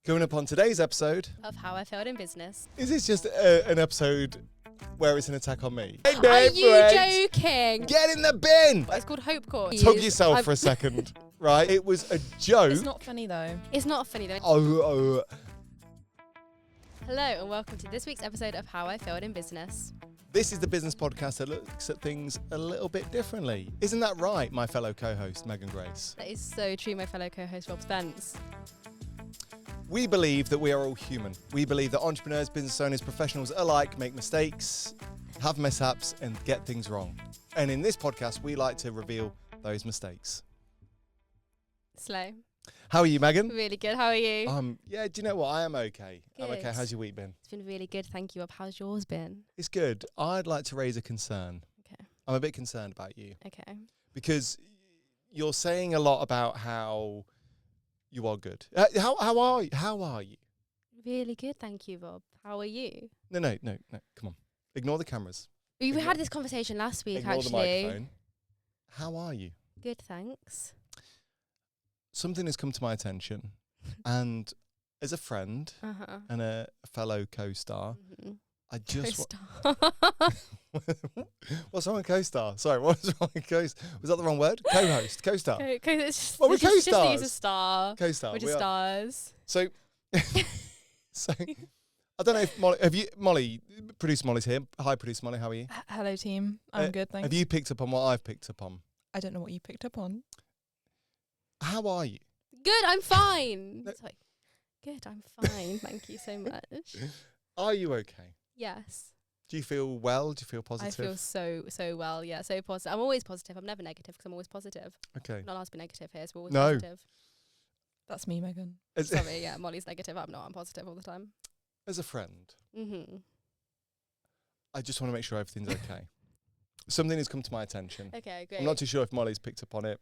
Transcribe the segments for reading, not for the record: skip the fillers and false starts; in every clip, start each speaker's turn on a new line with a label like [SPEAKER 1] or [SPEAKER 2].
[SPEAKER 1] Coming up on today's episode
[SPEAKER 2] of How I Failed in Business.
[SPEAKER 1] Is this just an episode where it's an attack on me? Hey,
[SPEAKER 2] Are you joking?
[SPEAKER 1] Get in the bin!
[SPEAKER 2] It's called hopecore.
[SPEAKER 1] Tug yourself for a second, right? It was a joke.
[SPEAKER 3] It's not funny though.
[SPEAKER 2] It's not funny though.
[SPEAKER 1] Oh.
[SPEAKER 2] Hello and welcome to this week's episode of How I Failed in Business.
[SPEAKER 1] This is the business podcast that looks at things a little bit differently. Isn't that right, my fellow co-host, Megan Grace?
[SPEAKER 2] That is so true, my fellow co-host Rob Spence.
[SPEAKER 1] We believe that we are all human. We believe that entrepreneurs, business owners, professionals alike make mistakes, have mishaps, and get things wrong. And in this podcast, we like to reveal those mistakes.
[SPEAKER 2] Slow.
[SPEAKER 1] How are you, Megan?
[SPEAKER 2] Really good. How are you?
[SPEAKER 1] Yeah, do you know what? I am okay. I'm okay.
[SPEAKER 2] Good.
[SPEAKER 1] How's your week been?
[SPEAKER 2] It's been really good, thank you. Rob. How's yours been?
[SPEAKER 1] It's good. I'd like to raise a concern.
[SPEAKER 2] Okay.
[SPEAKER 1] I'm a bit concerned about you.
[SPEAKER 2] Okay.
[SPEAKER 1] Because you're saying a lot about how you are good. How are you? How are you?
[SPEAKER 2] Really good, thank you, Rob. How are you?
[SPEAKER 1] No. Come on. Ignore the cameras.
[SPEAKER 2] We had this conversation last week,
[SPEAKER 1] Ignore
[SPEAKER 2] actually.
[SPEAKER 1] the microphone. How are you?
[SPEAKER 2] Good, thanks.
[SPEAKER 1] Something has come to my attention, and as a friend and a fellow co-star, I just what's wrong with co-star? Sorry, what's wrong with co-star? Was that the wrong word? Co-host, co-star.
[SPEAKER 2] Well,
[SPEAKER 1] we're
[SPEAKER 2] co-stars.
[SPEAKER 1] co-stars.
[SPEAKER 2] Just use a star.
[SPEAKER 1] Co-star.
[SPEAKER 2] We're just stars.
[SPEAKER 1] So, I don't know if Molly, producer Molly's here. Hi, producer Molly. How are you?
[SPEAKER 3] Hello, team. I'm good, thanks.
[SPEAKER 1] Have you picked up on what I've picked up on?
[SPEAKER 3] I don't know what you picked up on.
[SPEAKER 1] How are you?
[SPEAKER 2] Good, I'm fine.
[SPEAKER 1] No.
[SPEAKER 2] Sorry. Good, I'm fine. Thank you so much.
[SPEAKER 1] Are you okay?
[SPEAKER 2] Yes.
[SPEAKER 1] Do you feel well? Do you feel positive?
[SPEAKER 2] I feel so well. Yeah, so positive. I'm always positive. I'm never negative because I'm always positive.
[SPEAKER 1] Okay.
[SPEAKER 2] I'm not allowed to be negative here, so we're always
[SPEAKER 1] No.
[SPEAKER 2] positive.
[SPEAKER 3] That's me, Megan.
[SPEAKER 2] Sorry, yeah, Molly's negative. I'm not. I'm positive all the time.
[SPEAKER 1] As a friend,
[SPEAKER 2] Mm-hmm.
[SPEAKER 1] I just want to make sure everything's okay. Something has come to my attention.
[SPEAKER 2] Okay, great.
[SPEAKER 1] I'm not too sure if Molly's picked up on it.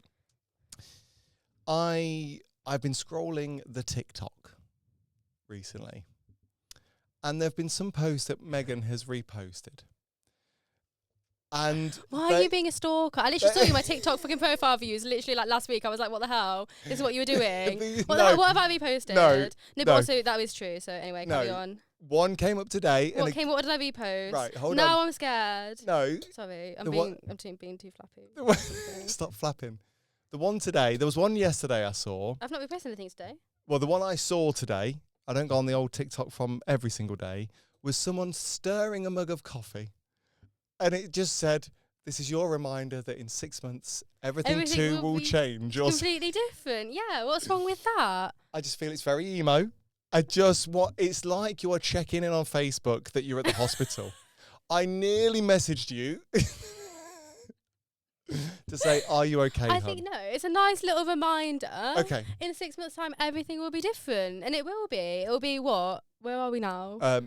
[SPEAKER 1] I've been scrolling the TikTok recently, and there've been some posts that Megan has reposted. And
[SPEAKER 2] why are you being a stalker? I literally saw you my TikTok fucking profile views literally like last week. I was like, what the hell? This is what you were doing. What have I reposted?
[SPEAKER 1] No,
[SPEAKER 2] but also that was true. So anyway, carry on.
[SPEAKER 1] One came up today.
[SPEAKER 2] What did I repost?
[SPEAKER 1] Right, hold on.
[SPEAKER 2] Now I'm scared.
[SPEAKER 1] No.
[SPEAKER 2] Sorry, I'm being too flappy.
[SPEAKER 1] Stop flapping. The one today, there was one yesterday I saw.
[SPEAKER 2] I've not reposted anything today.
[SPEAKER 1] Well, the one I saw today, I don't go on the old TikTok from every single day, was someone stirring a mug of coffee. And it just said, this is your reminder that in 6 months, everything too will change.
[SPEAKER 2] Completely different. Yeah, what's wrong with that?
[SPEAKER 1] I just feel it's very emo. It's like you are checking in on Facebook that you're at the hospital. I nearly messaged you to say, are you okay,
[SPEAKER 2] I think, no, it's a nice little reminder.
[SPEAKER 1] Okay.
[SPEAKER 2] In 6 months' time, everything will be different. And it will be. It'll be what? Where are we now?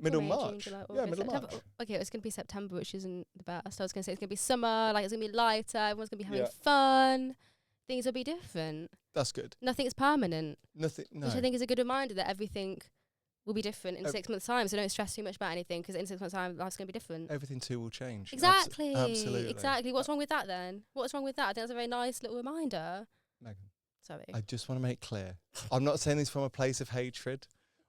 [SPEAKER 1] Middle March. Middle March.
[SPEAKER 2] Okay, it's going to be September, which isn't the best. I was going to say it's going to be summer, like it's going to be lighter, everyone's going to be having fun. Things will be different.
[SPEAKER 1] That's good.
[SPEAKER 2] Nothing's permanent.
[SPEAKER 1] Nothing, no.
[SPEAKER 2] Which I think is a good reminder that everything will be different in 6 months' time. So don't stress too much about anything because in 6 months' time, life's going to be different.
[SPEAKER 1] Everything too will change.
[SPEAKER 2] Exactly.
[SPEAKER 1] Absolutely.
[SPEAKER 2] Exactly. What's wrong with that then? What's wrong with that? I think that's a very nice little reminder.
[SPEAKER 1] Megan.
[SPEAKER 2] Sorry.
[SPEAKER 1] I just want to make clear. I'm not saying this from a place of hatred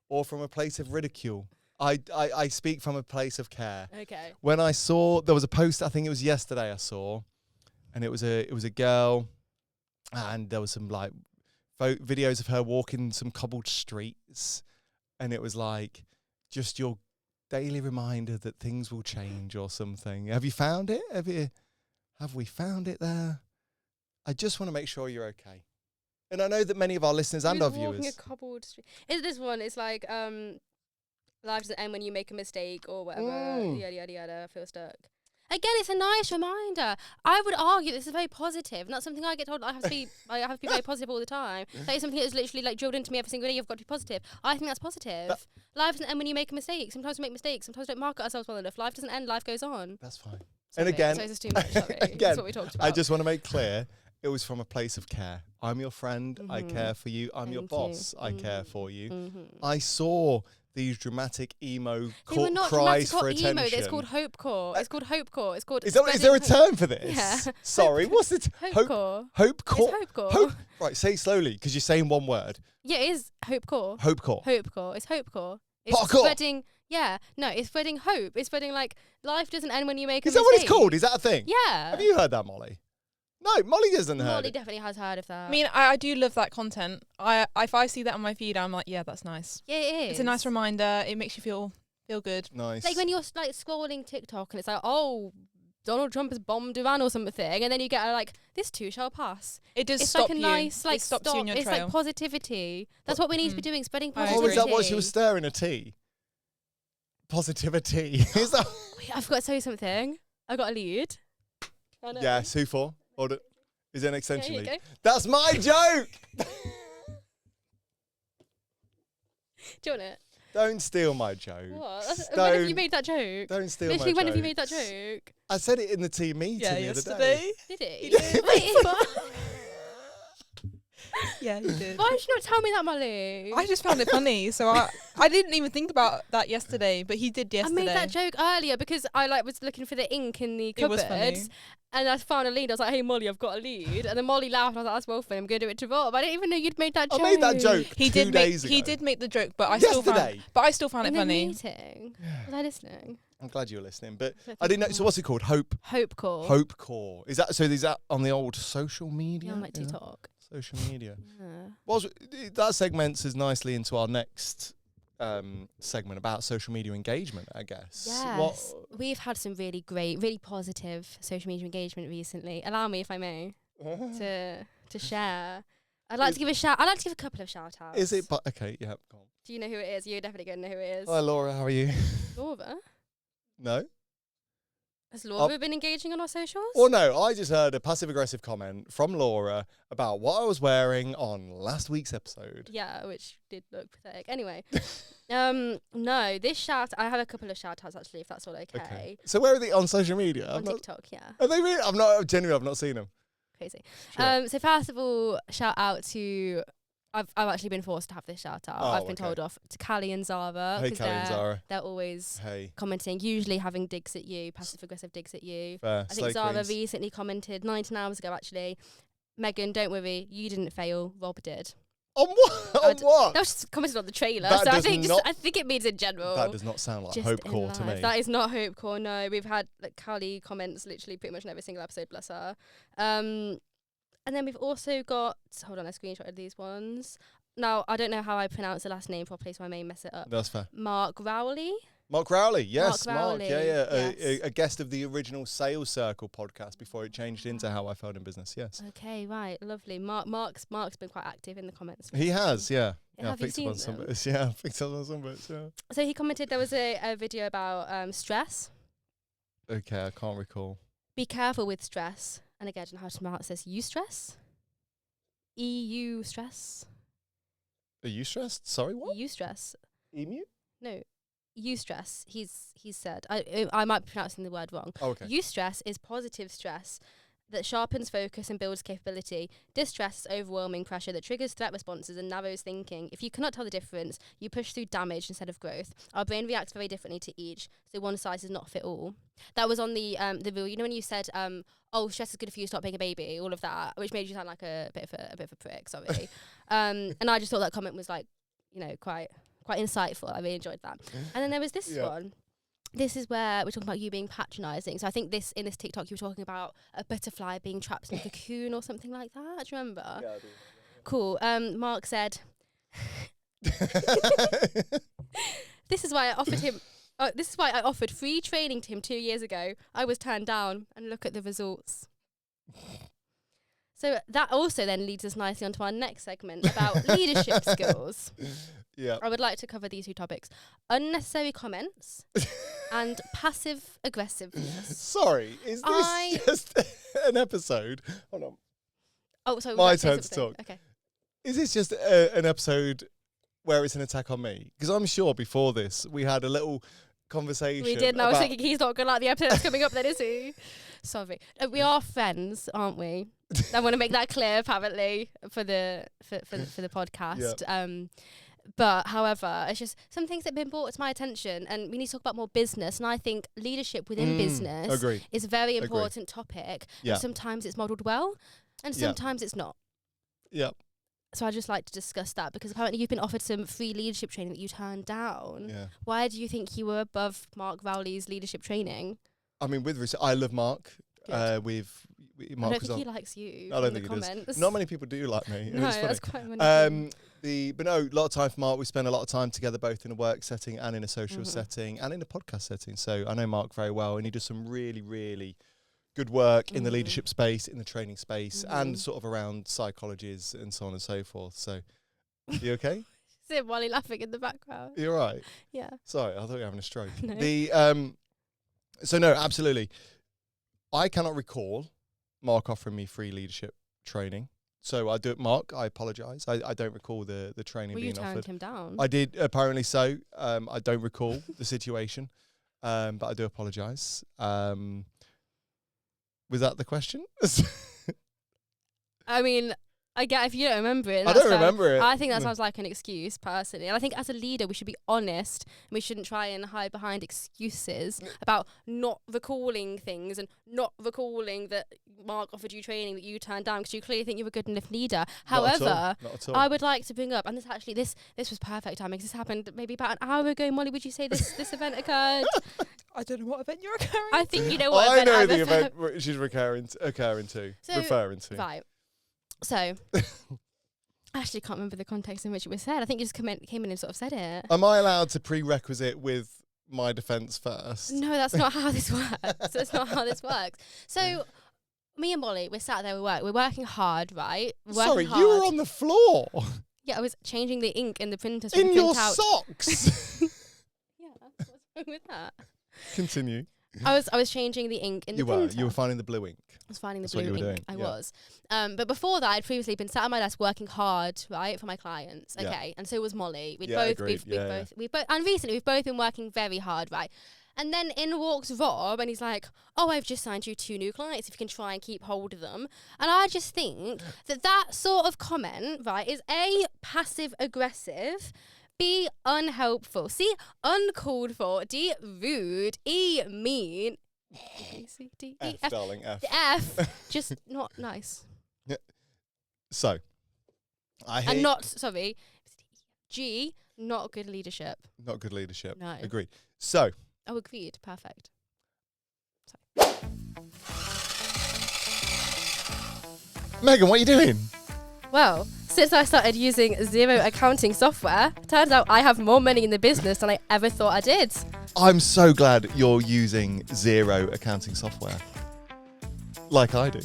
[SPEAKER 1] or from a place of ridicule. I speak from a place of care.
[SPEAKER 2] Okay.
[SPEAKER 1] When I saw, there was a post, I think it was yesterday I saw, and it was a girl, and there was some like videos of her walking some cobbled streets, and it was like just your daily reminder that things will change or something. Have you found it? Have we found it there? I just want to make sure you're okay. And I know that many of our listeners and our viewers.
[SPEAKER 2] Walking a cobbled street. Is this one? It's like life doesn't end when you make a mistake or whatever. Yada yada yada. Feel stuck. Again, it's a nice reminder. I would argue this is very positive. Not something I get told. I have to be very positive all the time. That is something that is literally like drilled into me every single day. You've got to be positive. I think that's positive. Life doesn't end when you make a mistake. Sometimes we make mistakes. Sometimes we don't market ourselves well enough. Life doesn't end. Life goes on.
[SPEAKER 1] That's fine.
[SPEAKER 2] Sorry,
[SPEAKER 1] and again,
[SPEAKER 2] sorry, this is too much. Sorry.
[SPEAKER 1] Again,
[SPEAKER 2] that's what we talked about.
[SPEAKER 1] I just want to make clear. It was from a place of care. I'm your friend. I care for you. I'm your boss. I care for you. I saw these dramatic emo
[SPEAKER 2] They were not
[SPEAKER 1] cries
[SPEAKER 2] dramatic or
[SPEAKER 1] for
[SPEAKER 2] emo.
[SPEAKER 1] attention.
[SPEAKER 2] It's called hopecore. It's called hopecore. It's called.
[SPEAKER 1] Is there a term for this?
[SPEAKER 2] Yeah.
[SPEAKER 1] Sorry, what's the
[SPEAKER 2] Hopecore.
[SPEAKER 1] Hopecore?
[SPEAKER 2] It's hopecore.
[SPEAKER 1] Hope. Right, say it slowly because you're saying one word.
[SPEAKER 2] Yeah, it is hopecore.
[SPEAKER 1] Hopecore.
[SPEAKER 2] Hopecore. It's hopecore. It's
[SPEAKER 1] Parkour.
[SPEAKER 2] spreading. Yeah, no, it's spreading hope. It's spreading like life doesn't end when you make a
[SPEAKER 1] Is that
[SPEAKER 2] mistake.
[SPEAKER 1] what it's called? Is that a thing?
[SPEAKER 2] Yeah.
[SPEAKER 1] Have you heard that, Molly? No, Molly hasn't heard
[SPEAKER 2] Molly
[SPEAKER 1] it.
[SPEAKER 2] definitely has heard of that.
[SPEAKER 3] I mean, I do love that content. If I see that on my feed, I'm like, yeah, that's nice.
[SPEAKER 2] yeah, it is.
[SPEAKER 3] It's a nice reminder. It makes you feel good.
[SPEAKER 1] Nice.
[SPEAKER 2] Like when you're like scrolling TikTok and it's like, oh, Donald Trump has bombed Iran or something, and then you get like, this too shall pass.
[SPEAKER 3] It does
[SPEAKER 2] It's
[SPEAKER 3] stop
[SPEAKER 2] like a
[SPEAKER 3] you.
[SPEAKER 2] nice like
[SPEAKER 3] it stops you in your
[SPEAKER 2] it's
[SPEAKER 3] trail.
[SPEAKER 2] like positivity. That's what we need to be doing, spreading
[SPEAKER 3] I
[SPEAKER 1] Oh,
[SPEAKER 2] positivity.
[SPEAKER 1] is that what she was stirring a tea? Positivity. Is that?
[SPEAKER 2] Wait, I forgot to tell you something. I got a lead.
[SPEAKER 1] Yes. Who for? Is it an
[SPEAKER 2] Yeah,
[SPEAKER 1] extension
[SPEAKER 2] here you
[SPEAKER 1] lead?
[SPEAKER 2] go.
[SPEAKER 1] That's my joke.
[SPEAKER 2] Do you want it?
[SPEAKER 1] Don't steal my joke.
[SPEAKER 2] What? When have
[SPEAKER 1] Don't,
[SPEAKER 2] you made that joke?
[SPEAKER 1] don't steal
[SPEAKER 2] Literally,
[SPEAKER 1] my
[SPEAKER 2] when
[SPEAKER 1] joke.
[SPEAKER 2] have you made that joke?
[SPEAKER 1] I said it in the team meeting
[SPEAKER 3] Yeah,
[SPEAKER 1] the other day.
[SPEAKER 3] yesterday.
[SPEAKER 2] Did he?
[SPEAKER 1] Yeah.
[SPEAKER 2] Wait,
[SPEAKER 3] Yeah, you did.
[SPEAKER 2] why did you not tell me that, Molly?
[SPEAKER 3] I just found it funny, so I didn't even think about that yesterday, but he did
[SPEAKER 2] I
[SPEAKER 3] yesterday.
[SPEAKER 2] made that joke earlier because I like was looking for the ink in the
[SPEAKER 3] It was
[SPEAKER 2] cupboards,
[SPEAKER 3] funny.
[SPEAKER 2] and I found a lead. I was like, "Hey, Molly, I've got a lead," and then Molly laughed. And I was like, "That's well funny. I'm going to do it to Rob." I didn't even know you'd made that
[SPEAKER 1] I
[SPEAKER 2] joke.
[SPEAKER 1] made that joke
[SPEAKER 3] He
[SPEAKER 1] 2
[SPEAKER 3] did
[SPEAKER 1] days
[SPEAKER 3] make
[SPEAKER 1] ago.
[SPEAKER 3] he did make the joke, but I
[SPEAKER 1] Yesterday.
[SPEAKER 3] still found
[SPEAKER 2] in
[SPEAKER 3] it
[SPEAKER 2] the
[SPEAKER 3] funny.
[SPEAKER 2] meeting. Was I listening?
[SPEAKER 1] I'm glad you were listening, but
[SPEAKER 2] So
[SPEAKER 1] I didn't know. So what's it called?
[SPEAKER 2] Hopecore.
[SPEAKER 1] Hopecore. Is that on the old social media?
[SPEAKER 2] Yeah, on like
[SPEAKER 1] Is that-
[SPEAKER 2] TikTok.
[SPEAKER 1] Social media.
[SPEAKER 2] Yeah.
[SPEAKER 1] Well, that segments us nicely into our next segment about social media engagement, I guess.
[SPEAKER 2] Yes. We've had some really great, really positive social media engagement recently. Allow me, if I may, to share. I'd like to give a couple of shout outs.
[SPEAKER 1] Is it? Okay, yeah. Go on.
[SPEAKER 2] Do you know who it is? You're definitely going to know who it is.
[SPEAKER 1] Hi, Laura. How are you?
[SPEAKER 2] Laura?
[SPEAKER 1] No.
[SPEAKER 2] Has Laura been engaging on our socials?
[SPEAKER 1] Well, no. I just heard a passive-aggressive comment from Laura about what I was wearing on last week's episode.
[SPEAKER 2] Yeah, which did look pathetic. Anyway, no, I have a couple of shout outs actually, if that's all okay.
[SPEAKER 1] So where are they on social media?
[SPEAKER 2] On TikTok, yeah.
[SPEAKER 1] Are they really? I've not seen them.
[SPEAKER 2] Crazy.
[SPEAKER 1] Sure.
[SPEAKER 2] So first of all, shout out to I've actually been forced to have this shout out.
[SPEAKER 1] Oh,
[SPEAKER 2] I've been
[SPEAKER 1] okay.
[SPEAKER 2] told off to Callie and Zara.
[SPEAKER 1] Hey,
[SPEAKER 2] 'cause
[SPEAKER 1] Callie and Zara.
[SPEAKER 2] They're always
[SPEAKER 1] Hey.
[SPEAKER 2] commenting, usually having digs at you, passive aggressive digs at you.
[SPEAKER 1] Fair.
[SPEAKER 2] I think Zara recently commented 19 hours ago actually, Megan, don't worry, you didn't fail, Rob did.
[SPEAKER 1] On what? On what?
[SPEAKER 2] That was just commented on the trailer,
[SPEAKER 1] That
[SPEAKER 2] so I
[SPEAKER 1] does
[SPEAKER 2] think
[SPEAKER 1] not-
[SPEAKER 2] I think it means in general.
[SPEAKER 1] That does not sound like
[SPEAKER 2] Just in
[SPEAKER 1] hopecore to
[SPEAKER 2] life.
[SPEAKER 1] me.
[SPEAKER 2] That is not hopecore, no. We've had like Callie comments literally pretty much in every single episode, bless her. And then we've also got, hold on, I screenshotted these ones. Now, I don't know how I pronounce the last name properly, so I may mess it up.
[SPEAKER 1] That's fair.
[SPEAKER 2] Mark Rowley.
[SPEAKER 1] Mark Rowley, yes,
[SPEAKER 2] Mark
[SPEAKER 1] Mark.
[SPEAKER 2] Rowley,
[SPEAKER 1] Yeah.
[SPEAKER 2] yes.
[SPEAKER 1] A guest of the original Sales Circle podcast before it changed into How I Failed in Business. Yes,
[SPEAKER 2] Okay, right, lovely. Mark's been quite active in the comments.
[SPEAKER 1] he has. Yeah.
[SPEAKER 2] Yeah,
[SPEAKER 1] I
[SPEAKER 2] have you
[SPEAKER 1] picked up on
[SPEAKER 2] seen
[SPEAKER 1] some
[SPEAKER 2] them?
[SPEAKER 1] bits. Yeah, I picked up on some bits. Yeah.
[SPEAKER 2] So he commented there was a video about stress.
[SPEAKER 1] Okay, I can't recall.
[SPEAKER 2] Be careful with stress. And again, I don't know how to pronounce this. Eustress? EU stress?
[SPEAKER 1] Are you stressed? Sorry, what?
[SPEAKER 2] Eustress.
[SPEAKER 1] Emu?
[SPEAKER 2] No. Eustress. He's said. I might be pronouncing the word wrong.
[SPEAKER 1] Oh, okay.
[SPEAKER 2] Eustress is positive stress that sharpens focus and builds capability. Distress is overwhelming pressure that triggers threat responses and narrows thinking. If you cannot tell the difference, you push through damage instead of growth. Our brain reacts very differently to each, so one size does not fit all. That was on the reel. You know when you said, "Oh, stress is good for you. Stop being a baby." All of that, which made you sound like a bit of a prick. Sorry. And I just thought that comment was like, quite insightful. I really enjoyed that. And then there was this one. This is where we're talking about you being patronising. So I think in this TikTok you were talking about a butterfly being trapped in a cocoon or something like that. Do you remember?
[SPEAKER 1] Yeah, I do.
[SPEAKER 2] Cool. Mark said, "This is why I offered him. This is why I offered free training to him 2 years ago. I was turned down, and look at the results." So that also then leads us nicely onto our next segment about leadership skills.
[SPEAKER 1] Yeah.
[SPEAKER 2] I would like to cover these two topics: unnecessary comments and passive aggressiveness.
[SPEAKER 1] Sorry, is this just an episode? Hold on.
[SPEAKER 2] Oh, sorry.
[SPEAKER 1] My
[SPEAKER 2] would you like
[SPEAKER 1] turn
[SPEAKER 2] say
[SPEAKER 1] to
[SPEAKER 2] something?
[SPEAKER 1] talk.
[SPEAKER 2] Okay.
[SPEAKER 1] Is this just an episode where it's an attack on me? Because I'm sure before this we had a little conversation.
[SPEAKER 2] We did, and I was
[SPEAKER 1] about-
[SPEAKER 2] thinking he's not going to like the episode that's coming up then, is he? Sorry. We are friends, aren't we? I want to make that clear, apparently, for the podcast. But however, it's just some things that have been brought to my attention, and we need to talk about more business. And I think leadership within business
[SPEAKER 1] Agreed.
[SPEAKER 2] is a very important topic.
[SPEAKER 1] Yeah.
[SPEAKER 2] And sometimes it's modelled well, and
[SPEAKER 1] Yeah.
[SPEAKER 2] sometimes it's not.
[SPEAKER 1] Yeah.
[SPEAKER 2] So I'd just like to discuss that, because apparently you've been offered some free leadership training that you turned down.
[SPEAKER 1] Yeah.
[SPEAKER 2] Why do you think you were above Mark Rowley's leadership training?
[SPEAKER 1] I mean, with respect, I love Mark.
[SPEAKER 2] Good.
[SPEAKER 1] Mark
[SPEAKER 2] I don't
[SPEAKER 1] was
[SPEAKER 2] think he
[SPEAKER 1] on.
[SPEAKER 2] likes you.
[SPEAKER 1] I don't
[SPEAKER 2] from
[SPEAKER 1] think
[SPEAKER 2] the
[SPEAKER 1] he does.
[SPEAKER 2] comments.
[SPEAKER 1] Not many people do like me.
[SPEAKER 2] No,
[SPEAKER 1] It's funny.
[SPEAKER 2] that's quite funny.
[SPEAKER 1] But no, a lot of time for Mark. We spend a lot of time together, both in a work setting and in a social
[SPEAKER 2] Mhm.
[SPEAKER 1] setting and in a podcast setting. So I know Mark very well, and he does some really, really good work in the
[SPEAKER 2] Mhm.
[SPEAKER 1] leadership space, in the training space, and
[SPEAKER 2] Mhm.
[SPEAKER 1] sort of around psychologies and so on and so forth. So, you okay?
[SPEAKER 2] Sim while he laughing in the background.
[SPEAKER 1] You're right.
[SPEAKER 2] Yeah.
[SPEAKER 1] Sorry, I thought you were having a stroke.
[SPEAKER 2] No.
[SPEAKER 1] So no, absolutely. I cannot recall Mark offering me free leadership training. So I do it, Mark. I apologise. I don't recall the training
[SPEAKER 2] Well, you
[SPEAKER 1] being
[SPEAKER 2] turned
[SPEAKER 1] offered.
[SPEAKER 2] him down.
[SPEAKER 1] I did, apparently so. I don't recall the situation, but I do apologise. Was that the question?
[SPEAKER 2] I mean, I get if you don't remember it.
[SPEAKER 1] I
[SPEAKER 2] that's
[SPEAKER 1] don't
[SPEAKER 2] fair.
[SPEAKER 1] remember it.
[SPEAKER 2] I think that
[SPEAKER 1] No.
[SPEAKER 2] sounds like an excuse, personally. And I think as a leader, we should be honest. And we shouldn't try and hide behind excuses about not recalling things and not recalling that Mark offered you training that you turned down because you clearly think you're a good enough leader. However,
[SPEAKER 1] Not at all.
[SPEAKER 2] I would like to bring up, and this actually, this was perfect timing, 'cause this happened maybe about an hour ago. Molly, would you say this event occurred?
[SPEAKER 3] I don't know what event you're occurring.
[SPEAKER 2] I think you know what
[SPEAKER 1] I
[SPEAKER 2] event
[SPEAKER 1] know
[SPEAKER 2] I'm
[SPEAKER 1] the
[SPEAKER 2] referring-
[SPEAKER 1] event she's referring to.
[SPEAKER 2] So,
[SPEAKER 1] Referring to.
[SPEAKER 2] Right. So, I actually can't remember the context in which it was said. I think you just came in and sort of said it.
[SPEAKER 1] Am I allowed to prerequisite with my defence first?
[SPEAKER 2] No, that's not how this works. That's not how this works. So, me and Molly, we're sat there, we're working hard, right? We're working
[SPEAKER 1] Sorry,
[SPEAKER 2] hard.
[SPEAKER 1] you were on the floor
[SPEAKER 2] Yeah, I was changing the ink in the printer. So
[SPEAKER 1] in
[SPEAKER 2] we
[SPEAKER 1] your
[SPEAKER 2] print out.
[SPEAKER 1] socks.
[SPEAKER 2] Yeah, what's wrong with that?
[SPEAKER 1] Continue.
[SPEAKER 2] I was changing the ink in the printer.
[SPEAKER 1] You were finding the blue ink.
[SPEAKER 2] I was finding the
[SPEAKER 1] That's what
[SPEAKER 2] blue
[SPEAKER 1] you were
[SPEAKER 2] ink.
[SPEAKER 1] doing,
[SPEAKER 2] I
[SPEAKER 1] yeah.
[SPEAKER 2] was. But before that, I'd previously been sat at my desk working hard, right, for my clients.
[SPEAKER 1] Yeah.
[SPEAKER 2] Okay, and so was Molly. We'd
[SPEAKER 1] Yeah,
[SPEAKER 2] both,
[SPEAKER 1] agreed.
[SPEAKER 2] we've both, and recently we've both been working very hard, right. And then in walks Rob, and he's like, "Oh, I've just signed you 2 new clients. If you can try and keep hold of them." And I just think that sort of comment, right, is A, passive aggressive. B, unhelpful. C, uncalled for. D, rude. E, mean. A, C, D, E, F.
[SPEAKER 1] Darling, F.
[SPEAKER 2] F, just not nice.
[SPEAKER 1] So, I hate
[SPEAKER 2] And not, sorry, G, not good leadership.
[SPEAKER 1] not good leadership.
[SPEAKER 2] No.
[SPEAKER 1] Agreed. So,
[SPEAKER 2] Oh, agreed. Perfect.
[SPEAKER 1] Megan, what are you doing?
[SPEAKER 2] Well, since I started using Xero accounting software, turns out I have more money in the business than I ever thought I did.
[SPEAKER 1] I'm so glad you're using Xero accounting software. Like I do.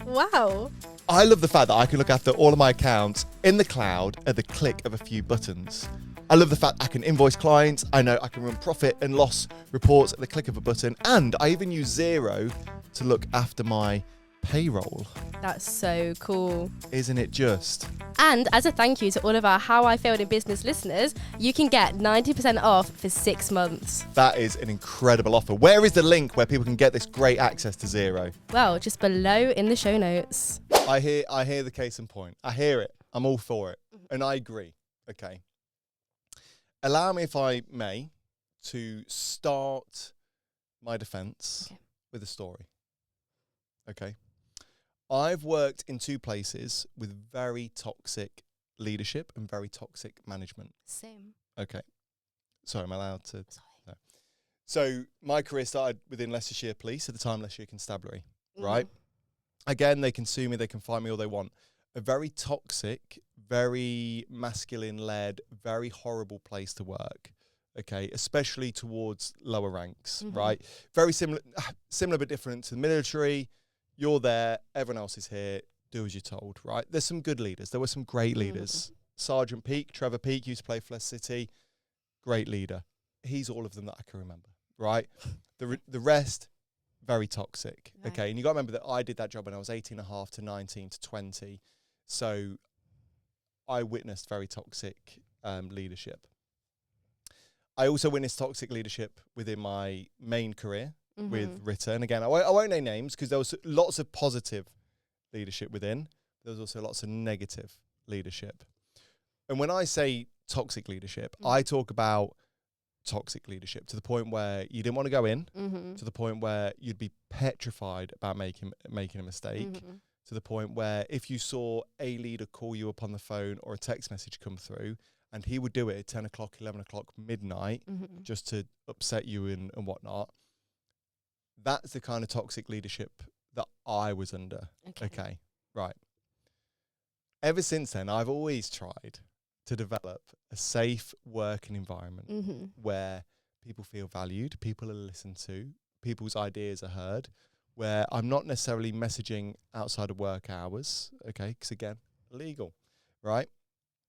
[SPEAKER 2] Wow.
[SPEAKER 1] I love the fact that I can look after all of my accounts in the cloud at the click of a few buttons. I love the fact I can invoice clients. I know I can run profit and loss reports at the click of a button. And I even use Xero to look after my payroll.
[SPEAKER 2] That's so cool.
[SPEAKER 1] Isn't it just?
[SPEAKER 2] And as a thank you to all of our How I Failed in Business listeners, you can get 90% off for 6 months.
[SPEAKER 1] That is an incredible offer. Where is the link where people can get this great access to Xero?
[SPEAKER 2] Well, just below in the show notes.
[SPEAKER 1] I hear the case in point. I hear it. I'm all for it. And I agree. Okay. Allow me, if I may, to start my defense with a story. Okay. I've worked in 2 places with very toxic leadership and very toxic management.
[SPEAKER 2] Same.
[SPEAKER 1] Okay. Sorry, am I allowed to?
[SPEAKER 2] Sorry.
[SPEAKER 1] No. So my career started within Leicestershire Police, at the time Leicestershire Constabulary, right? Again, they can sue me, they can find me all they want. A very toxic, very masculine-led, very horrible place to work, okay? Especially towards lower ranks, right? Very similar but different to the military. You're there, everyone else is here, do as you're told, right? There's some good leaders. There were some great leaders. Sergeant Peake, Trevor Peake, used to play for Leicester City, great leader. He's all of them that I can remember, right? The rest, very toxic, okay? And you got to remember that I did that job when I was 18 and a half to 19 to 20. So I witnessed very toxic leadership. I also witnessed toxic leadership within my main career with Ritter. And again, I won't name names because there was lots of positive leadership within. There was also lots of negative leadership. And when I say toxic leadership. I talk about toxic leadership to the point where you didn't want to go in, to the point where you'd be petrified about making a mistake, to the point where if you saw a leader call you up on the phone or a text message come through, and he would do it at 10 o'clock, 11 o'clock, midnight, just to upset you and whatnot. That's the kind of toxic leadership that I was under. Okay, right. Ever since then, I've always tried to develop a safe working environment where people feel valued, people are listened to, people's ideas are heard, where I'm not necessarily messaging outside of work hours, okay, because again, illegal, right?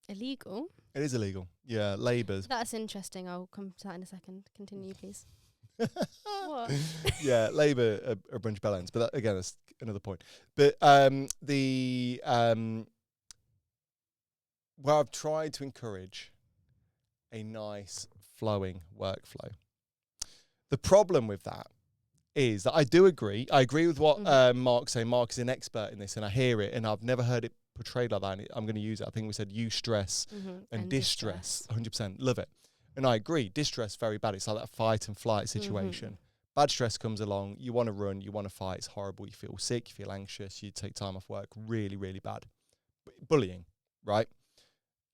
[SPEAKER 2] Illegal?
[SPEAKER 1] It is illegal. Yeah, Labour's.
[SPEAKER 2] That's interesting. I'll come to that in a second. Continue, please. What?
[SPEAKER 1] Yeah, Labour are a bunch of bellends, but that, again, that's another point. But where I've tried to encourage a nice flowing workflow. The problem with that is that I do agree. I agree with what Mark's saying. Mark is an expert in this, and I hear it, and I've never heard it portrayed like that, and I'm going to use it. I think we said eustress and distress. 100%. Love it. And I agree. Distress, very bad. It's like that fight and flight situation. Bad stress comes along. You want to run. You want to fight. It's horrible. You feel sick. You feel anxious. You take time off work. Really, really bad. Bullying, right?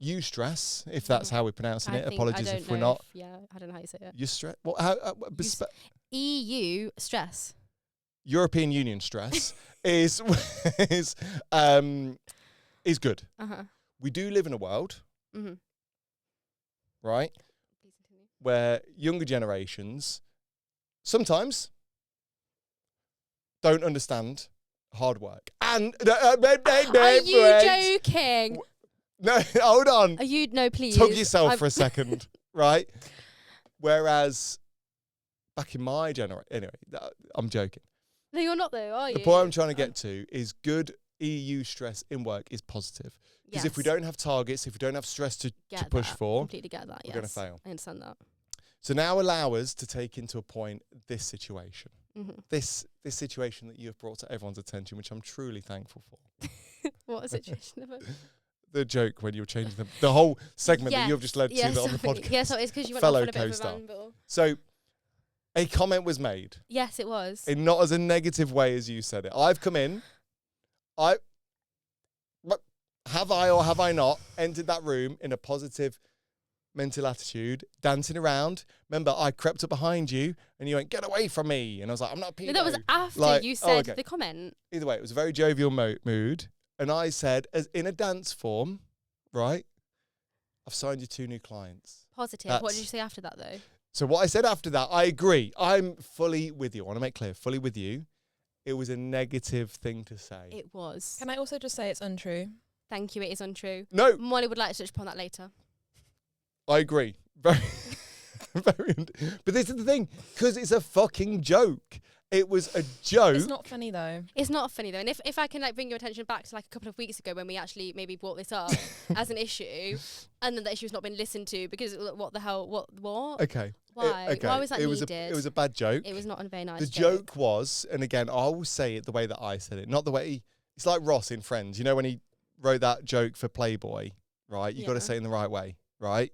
[SPEAKER 1] Eustress, if that's how we're pronouncing it. Apologies if we're not.
[SPEAKER 2] I don't know how you say it.
[SPEAKER 1] Eustress. What?
[SPEAKER 2] EU stress.
[SPEAKER 1] European Union stress is good. We do live in a world, right, where younger generations sometimes don't understand hard work. And
[SPEAKER 2] are you joking?
[SPEAKER 1] No, hold on.
[SPEAKER 2] Are you? No, please.
[SPEAKER 1] Tug yourself for a second, right? Whereas back in my generation, anyway, I'm joking.
[SPEAKER 2] No, you're not though, are you?
[SPEAKER 1] The point I'm trying to get to is good EU stress in work is positive. Because if we don't have targets, if we don't have stress to push for,
[SPEAKER 2] completely get that.
[SPEAKER 1] We're going to fail.
[SPEAKER 2] I understand that.
[SPEAKER 1] So now allow us to take into a point this situation. This situation that you have brought to everyone's attention, which I'm truly thankful for.
[SPEAKER 2] What a situation of it.
[SPEAKER 1] The joke when you were changing the whole segment that you've just led to on the podcast.
[SPEAKER 2] Yeah, so it's because you went
[SPEAKER 1] fellow
[SPEAKER 2] off on a bit
[SPEAKER 1] co-star.
[SPEAKER 2] of a ramble.
[SPEAKER 1] So a comment was made.
[SPEAKER 2] Yes, it was.
[SPEAKER 1] In not as a negative way as you said it. I've come in. Have I or have I not entered that room in a positive mental attitude, dancing around? Remember, I crept up behind you and you went, "Get away from me." And I was like, "I'm not a pedo."
[SPEAKER 2] No, that was after you said the comment.
[SPEAKER 1] Either way, it was a very jovial mood. And I said, as in a dance form, right, I've signed you 2 new clients.
[SPEAKER 2] Positive. What did you say after that, though?
[SPEAKER 1] So what I said after that, I agree. I'm fully with you. I want to make clear, fully with you. It was a negative thing to say.
[SPEAKER 2] It was.
[SPEAKER 3] Can I also just say it's untrue?
[SPEAKER 2] Thank you. It is untrue.
[SPEAKER 1] No.
[SPEAKER 2] Molly would like to touch upon that later.
[SPEAKER 1] I agree. Very, very. But this is the thing, because it's a fucking joke. It was a joke.
[SPEAKER 3] It's not funny though.
[SPEAKER 2] It's not funny though. And if I can bring your attention back to a couple of weeks ago when we actually maybe brought this up as an issue, and then the issue's not been listened to because what the hell? What?
[SPEAKER 1] Okay.
[SPEAKER 2] Why?
[SPEAKER 1] Okay.
[SPEAKER 2] Why was that needed?
[SPEAKER 1] It was a bad joke.
[SPEAKER 2] It was not a very nice.
[SPEAKER 1] The joke was, and again, I will say it the way that I said it, not the way. It's like Ross in Friends. You know when he wrote that joke for Playboy, right? You got to say it in the right way, right?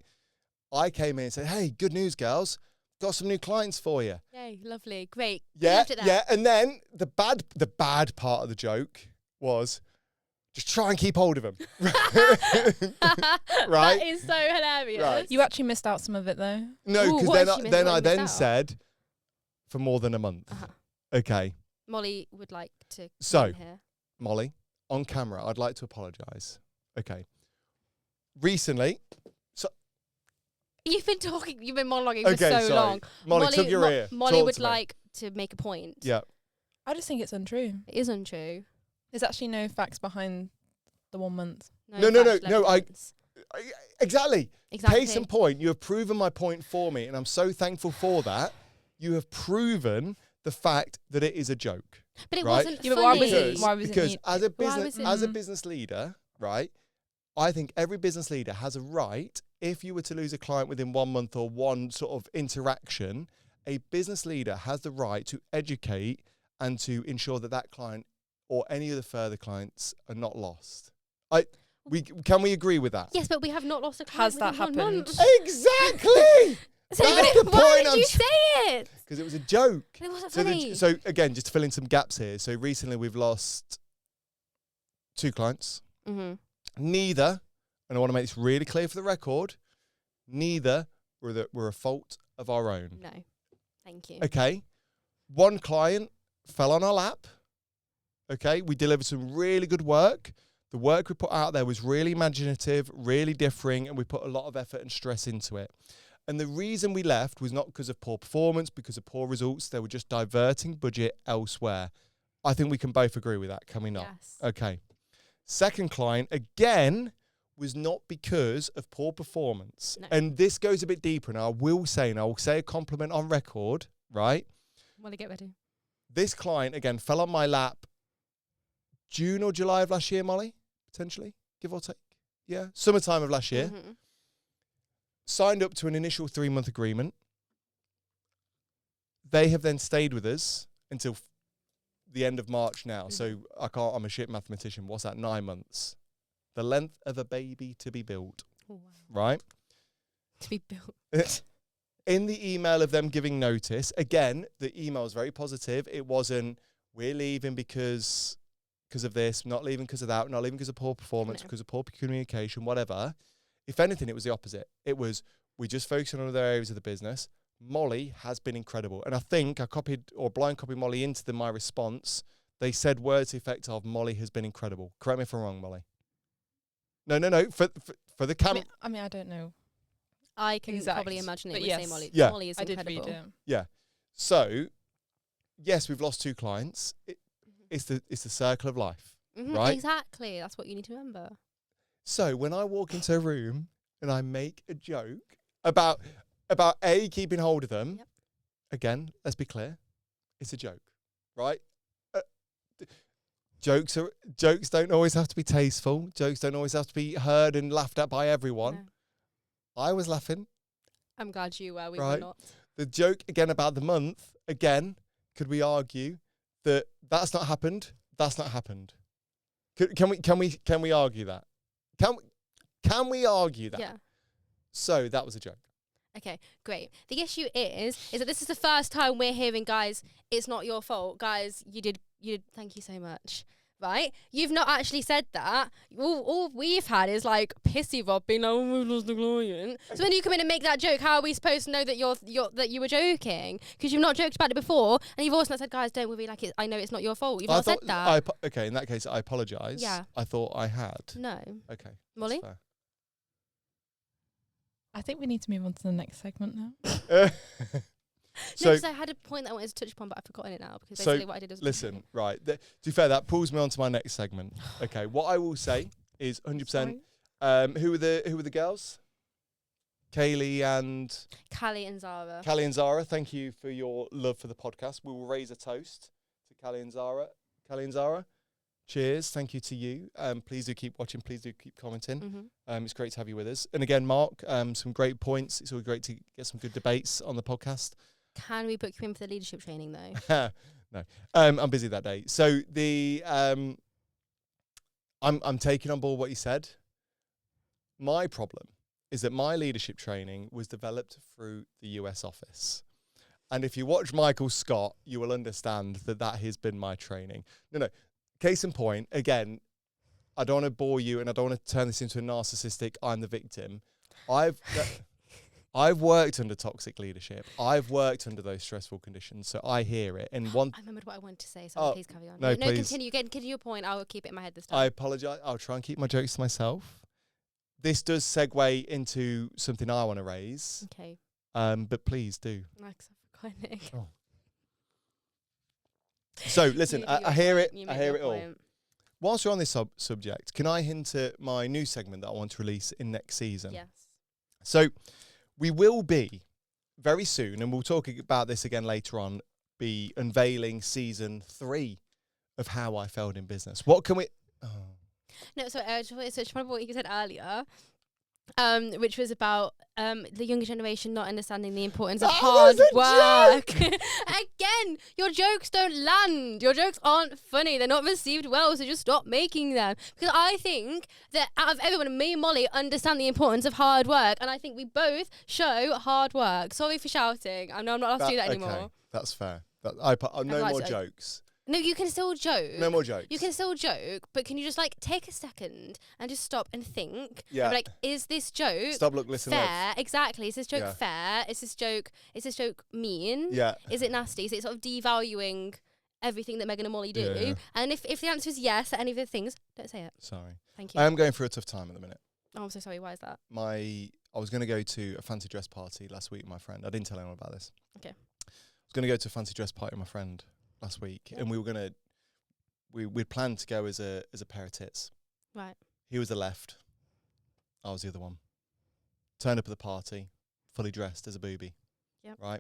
[SPEAKER 1] I came in and said, "Hey, good news, girls. Got some new clients for you."
[SPEAKER 2] Yay, lovely, great.
[SPEAKER 1] Yeah, and then the bad part of the joke was just try and keep hold of them. Right?
[SPEAKER 2] That is so hilarious.
[SPEAKER 1] Right.
[SPEAKER 3] You actually missed out some of it though.
[SPEAKER 1] No, because then I said for more than a month. Okay.
[SPEAKER 2] Molly would like to
[SPEAKER 1] So,
[SPEAKER 2] come here.
[SPEAKER 1] Molly, on camera, I'd like to apologise. Okay. Recently.
[SPEAKER 2] You've been monologuing for so long.
[SPEAKER 1] Molly, tug your ear.
[SPEAKER 2] Molly would like to make a point.
[SPEAKER 1] Yeah.
[SPEAKER 3] I just think it's untrue.
[SPEAKER 2] It is untrue.
[SPEAKER 3] There's actually no facts behind the 1 month.
[SPEAKER 1] No. Exactly. Case in point, you have proven my point for me, and I'm so thankful for that. You have proven the fact that it is a joke.
[SPEAKER 2] But it
[SPEAKER 1] right?
[SPEAKER 2] wasn't
[SPEAKER 3] Yeah,
[SPEAKER 2] funny.
[SPEAKER 1] Because as a business leader, right, I think every business leader has a right, if you were to lose a client within 1 month or one sort of interaction, a business leader has the right to educate and to ensure that that client or any of the further clients are not lost. Can we agree with that?
[SPEAKER 2] Yes, but we have not lost a
[SPEAKER 3] Has
[SPEAKER 2] client
[SPEAKER 3] that
[SPEAKER 2] within 1
[SPEAKER 3] happened?
[SPEAKER 2] month.
[SPEAKER 1] Exactly.
[SPEAKER 2] So
[SPEAKER 1] That's the
[SPEAKER 2] why
[SPEAKER 1] point
[SPEAKER 2] did
[SPEAKER 1] I'm
[SPEAKER 2] you say it?
[SPEAKER 1] Because it was a joke.
[SPEAKER 2] It wasn't
[SPEAKER 1] So,
[SPEAKER 2] funny.
[SPEAKER 1] so again, just to fill in some gaps here. So recently we've lost 2 clients.
[SPEAKER 2] Mm-hmm.
[SPEAKER 1] Neither, and I want to make this really clear for the record, neither were a fault of our own.
[SPEAKER 2] No, thank you.
[SPEAKER 1] Okay. 1 client fell on our lap. Okay. We delivered some really good work. The work we put out there was really imaginative, really differing, and we put a lot of effort and stress into it. And the reason we left was not because of poor performance, because of poor results. They were just diverting budget elsewhere. I think we can both agree with that, can we not?
[SPEAKER 2] Yes.
[SPEAKER 1] Okay. Second client, again, was not because of poor performance.
[SPEAKER 2] No.
[SPEAKER 1] And this goes a bit deeper, and I will say a compliment on record, right?
[SPEAKER 2] Well, get ready.
[SPEAKER 1] This client, again, fell on my lap June or July of last year, Molly, potentially, give or take. Yeah, summertime of last year.
[SPEAKER 2] Mm-hmm.
[SPEAKER 1] Signed up to an initial 3-month agreement. They have then stayed with us until the end of March now. So I'm a shit mathematician. What's that? 9 months. The length of a baby to be built.
[SPEAKER 2] Oh, wow.
[SPEAKER 1] Right?
[SPEAKER 2] To be built.
[SPEAKER 1] In the email of them giving notice, again, the email was very positive. It wasn't, we're leaving because of this, not leaving because of that, not leaving because of poor performance, because of poor communication, whatever. If anything, it was the opposite. It was, we just focused on other areas of the business. Molly has been incredible. And I think I blind copied Molly into my response. They said words to the effect of, Molly has been incredible. Correct me if I'm wrong, Molly. No. For the camera.
[SPEAKER 3] I mean, I don't know.
[SPEAKER 2] I can
[SPEAKER 3] Exact,
[SPEAKER 2] probably imagine it
[SPEAKER 3] but
[SPEAKER 2] would
[SPEAKER 3] yes.
[SPEAKER 2] say Molly.
[SPEAKER 1] Yeah.
[SPEAKER 2] Molly is
[SPEAKER 3] I did
[SPEAKER 2] incredible.
[SPEAKER 3] read it.
[SPEAKER 1] Yeah. So, yes, we've lost 2 clients. It's the circle of life, right?
[SPEAKER 2] Exactly. That's what you need to remember.
[SPEAKER 1] So when I walk into a room and I make a joke about keeping hold of them,
[SPEAKER 2] Yep.
[SPEAKER 1] again, let's be clear, it's a joke, right? Jokes don't always have to be tasteful. Jokes don't always have to be heard and laughed at by everyone.
[SPEAKER 2] No.
[SPEAKER 1] I was laughing.
[SPEAKER 2] I'm glad you were. We
[SPEAKER 1] Right.
[SPEAKER 2] were not.
[SPEAKER 1] The joke again about the month, again, could we argue that that's not happened? That's not happened. Can we argue that? Can we argue that?
[SPEAKER 2] Yeah.
[SPEAKER 1] So that was a joke.
[SPEAKER 2] Okay, great. The issue is that this is the first time we're hearing, guys, it's not your fault. Guys, you did, thank you so much. Right? You've not actually said that. All we've had is like pissy Rob being like, oh, we lost the client. So when you come in and make that joke, how are we supposed to know that that you were joking? Because you've not joked about it before, and you've also not said, guys, don't worry, like I know it's not your fault. You've not said that.
[SPEAKER 1] Okay, in that case, I apologise.
[SPEAKER 2] Yeah.
[SPEAKER 1] I thought I had.
[SPEAKER 2] No.
[SPEAKER 1] Okay.
[SPEAKER 2] Molly?
[SPEAKER 1] That's
[SPEAKER 3] I think we need to move on to the next segment now.
[SPEAKER 1] fair.
[SPEAKER 2] No, because I had a point that I wanted to touch upon, but I've forgotten it now. Because
[SPEAKER 1] So,
[SPEAKER 2] basically what I did was
[SPEAKER 1] listen, right. To be fair, that pulls me on to my next segment. Okay, what I will say is 100%. Who were the girls? Kaylee and
[SPEAKER 2] Callie and Zara.
[SPEAKER 1] Callie and Zara. Thank you for your love for the podcast. We will raise a toast to Callie and Zara. Callie and Zara. Cheers. Thank you to you. Please do keep watching. Please do keep commenting.
[SPEAKER 2] Mm-hmm.
[SPEAKER 1] It's great to have you with us. And again, Mark, some great points. It's always great to get some good debates on the podcast.
[SPEAKER 2] Can we book you in for the leadership training though?
[SPEAKER 1] No, I'm busy that day. So I'm taking on board what you said. My problem is that my leadership training was developed through the US office. And if you watch Michael Scott, you will understand that has been my training. No. Case in point, again, I don't want to bore you and I don't want to turn this into a narcissistic, I'm the victim. I've worked under toxic leadership. I've worked under those stressful conditions, so I hear it. And
[SPEAKER 2] I remembered what I wanted to say, so please carry on.
[SPEAKER 1] No, please.
[SPEAKER 2] Continue. Continue your point. I will keep it in my head this time.
[SPEAKER 1] I apologise. I'll try and keep my jokes to myself. This does segue into something I want to raise.
[SPEAKER 2] Okay.
[SPEAKER 1] But please do.
[SPEAKER 2] Max, I've forgotten it.
[SPEAKER 1] Oh. So listen, I hear it. I hear it all. Whilst we're on this subject, can I hint at my new segment that I want to release in next season?
[SPEAKER 2] Yes.
[SPEAKER 1] So we will be very soon, and we'll talk about this again later on, be unveiling season 3 of How I Failed in Business. What can we... Oh.
[SPEAKER 2] No, so I just wanted to touch upon what you said earlier, which was about the younger generation not understanding the importance of
[SPEAKER 1] That
[SPEAKER 2] hard
[SPEAKER 1] was a
[SPEAKER 2] work. Again, your jokes don't land. Your jokes aren't funny. They're not received well, so just stop making them. Because I think that out of everyone, me and Molly understand the importance of hard work, and I think we both show hard work. Sorry for shouting. I know I'm not allowed to do that anymore.
[SPEAKER 1] Okay, that's fair. No
[SPEAKER 2] like
[SPEAKER 1] more
[SPEAKER 2] to-
[SPEAKER 1] jokes.
[SPEAKER 2] No, you can still joke.
[SPEAKER 1] No more jokes.
[SPEAKER 2] You can still joke, but can you just like take a second and just stop and think?
[SPEAKER 1] Yeah.
[SPEAKER 2] And be like, is this joke
[SPEAKER 1] Stop, look, listen, live.
[SPEAKER 2] fair? Exactly. Is this joke
[SPEAKER 1] Yeah.
[SPEAKER 2] fair? Is this joke mean?
[SPEAKER 1] Yeah.
[SPEAKER 2] Is it nasty? Is it sort of devaluing everything that Megan and Molly do?
[SPEAKER 1] Yeah.
[SPEAKER 2] And if the answer is yes at any of the things, don't say it.
[SPEAKER 1] Sorry.
[SPEAKER 2] Thank you.
[SPEAKER 1] I am going through a tough time at the minute.
[SPEAKER 2] Oh, I'm so sorry. Why is that?
[SPEAKER 1] I was going to go to a fancy dress party last week with my friend. I didn't tell anyone about this.
[SPEAKER 2] Okay.
[SPEAKER 1] I was going to go to a fancy dress party with my friend last week, and we were going to. We'd planned to go as a pair of tits.
[SPEAKER 2] Right.
[SPEAKER 1] He was the left. I was the other one. Turned up at the party, fully dressed as a booby.
[SPEAKER 2] Yep.
[SPEAKER 1] Right.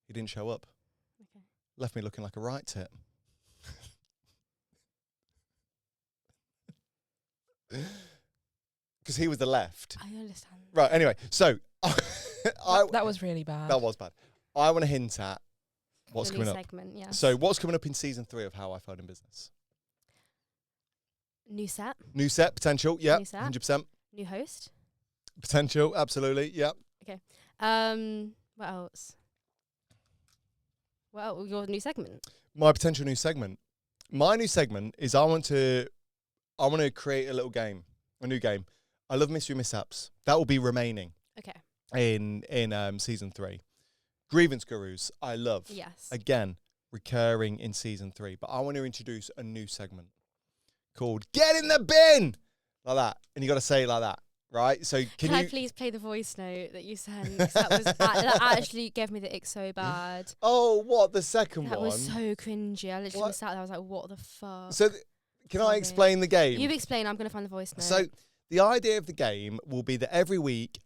[SPEAKER 1] He didn't show up.
[SPEAKER 2] Okay.
[SPEAKER 1] Left me looking like a right tit. Because he was the left.
[SPEAKER 2] I understand.
[SPEAKER 1] Right. Anyway, so
[SPEAKER 3] That was really bad.
[SPEAKER 1] that was bad. I want to hint at what's
[SPEAKER 2] The
[SPEAKER 1] coming
[SPEAKER 2] new
[SPEAKER 1] up.
[SPEAKER 2] segment, yeah.
[SPEAKER 1] So what's coming up in season 3 of How I Failed in Business?
[SPEAKER 2] New set,
[SPEAKER 1] New set potential. Yeah.
[SPEAKER 2] New set.
[SPEAKER 1] 100%.
[SPEAKER 2] new host.
[SPEAKER 1] Potential. Absolutely. Yeah.
[SPEAKER 2] What else? Well, your new segment.
[SPEAKER 1] My potential new segment. My new segment is I want to create a little game, a new game. I love mystery mishaps. That will be remaining
[SPEAKER 2] Okay.
[SPEAKER 1] in season 3. Grievance gurus. I love.
[SPEAKER 2] Yes.
[SPEAKER 1] Again, recurring in season 3. But I want to introduce a new segment called "Get in the Bin," like that, and you got to say it like that, right? So
[SPEAKER 2] Can I please play the voice note that you sent? 'Cause that actually gave me the ick so bad.
[SPEAKER 1] Oh, what the second
[SPEAKER 2] That
[SPEAKER 1] one?
[SPEAKER 2] was so cringy. I literally
[SPEAKER 1] What?
[SPEAKER 2] was sat there. I was like, "What the fuck?"
[SPEAKER 1] So can I
[SPEAKER 2] Sorry.
[SPEAKER 1] explain the game?
[SPEAKER 2] You explain. I'm gonna find the voice note.
[SPEAKER 1] So the idea of the game will be that every week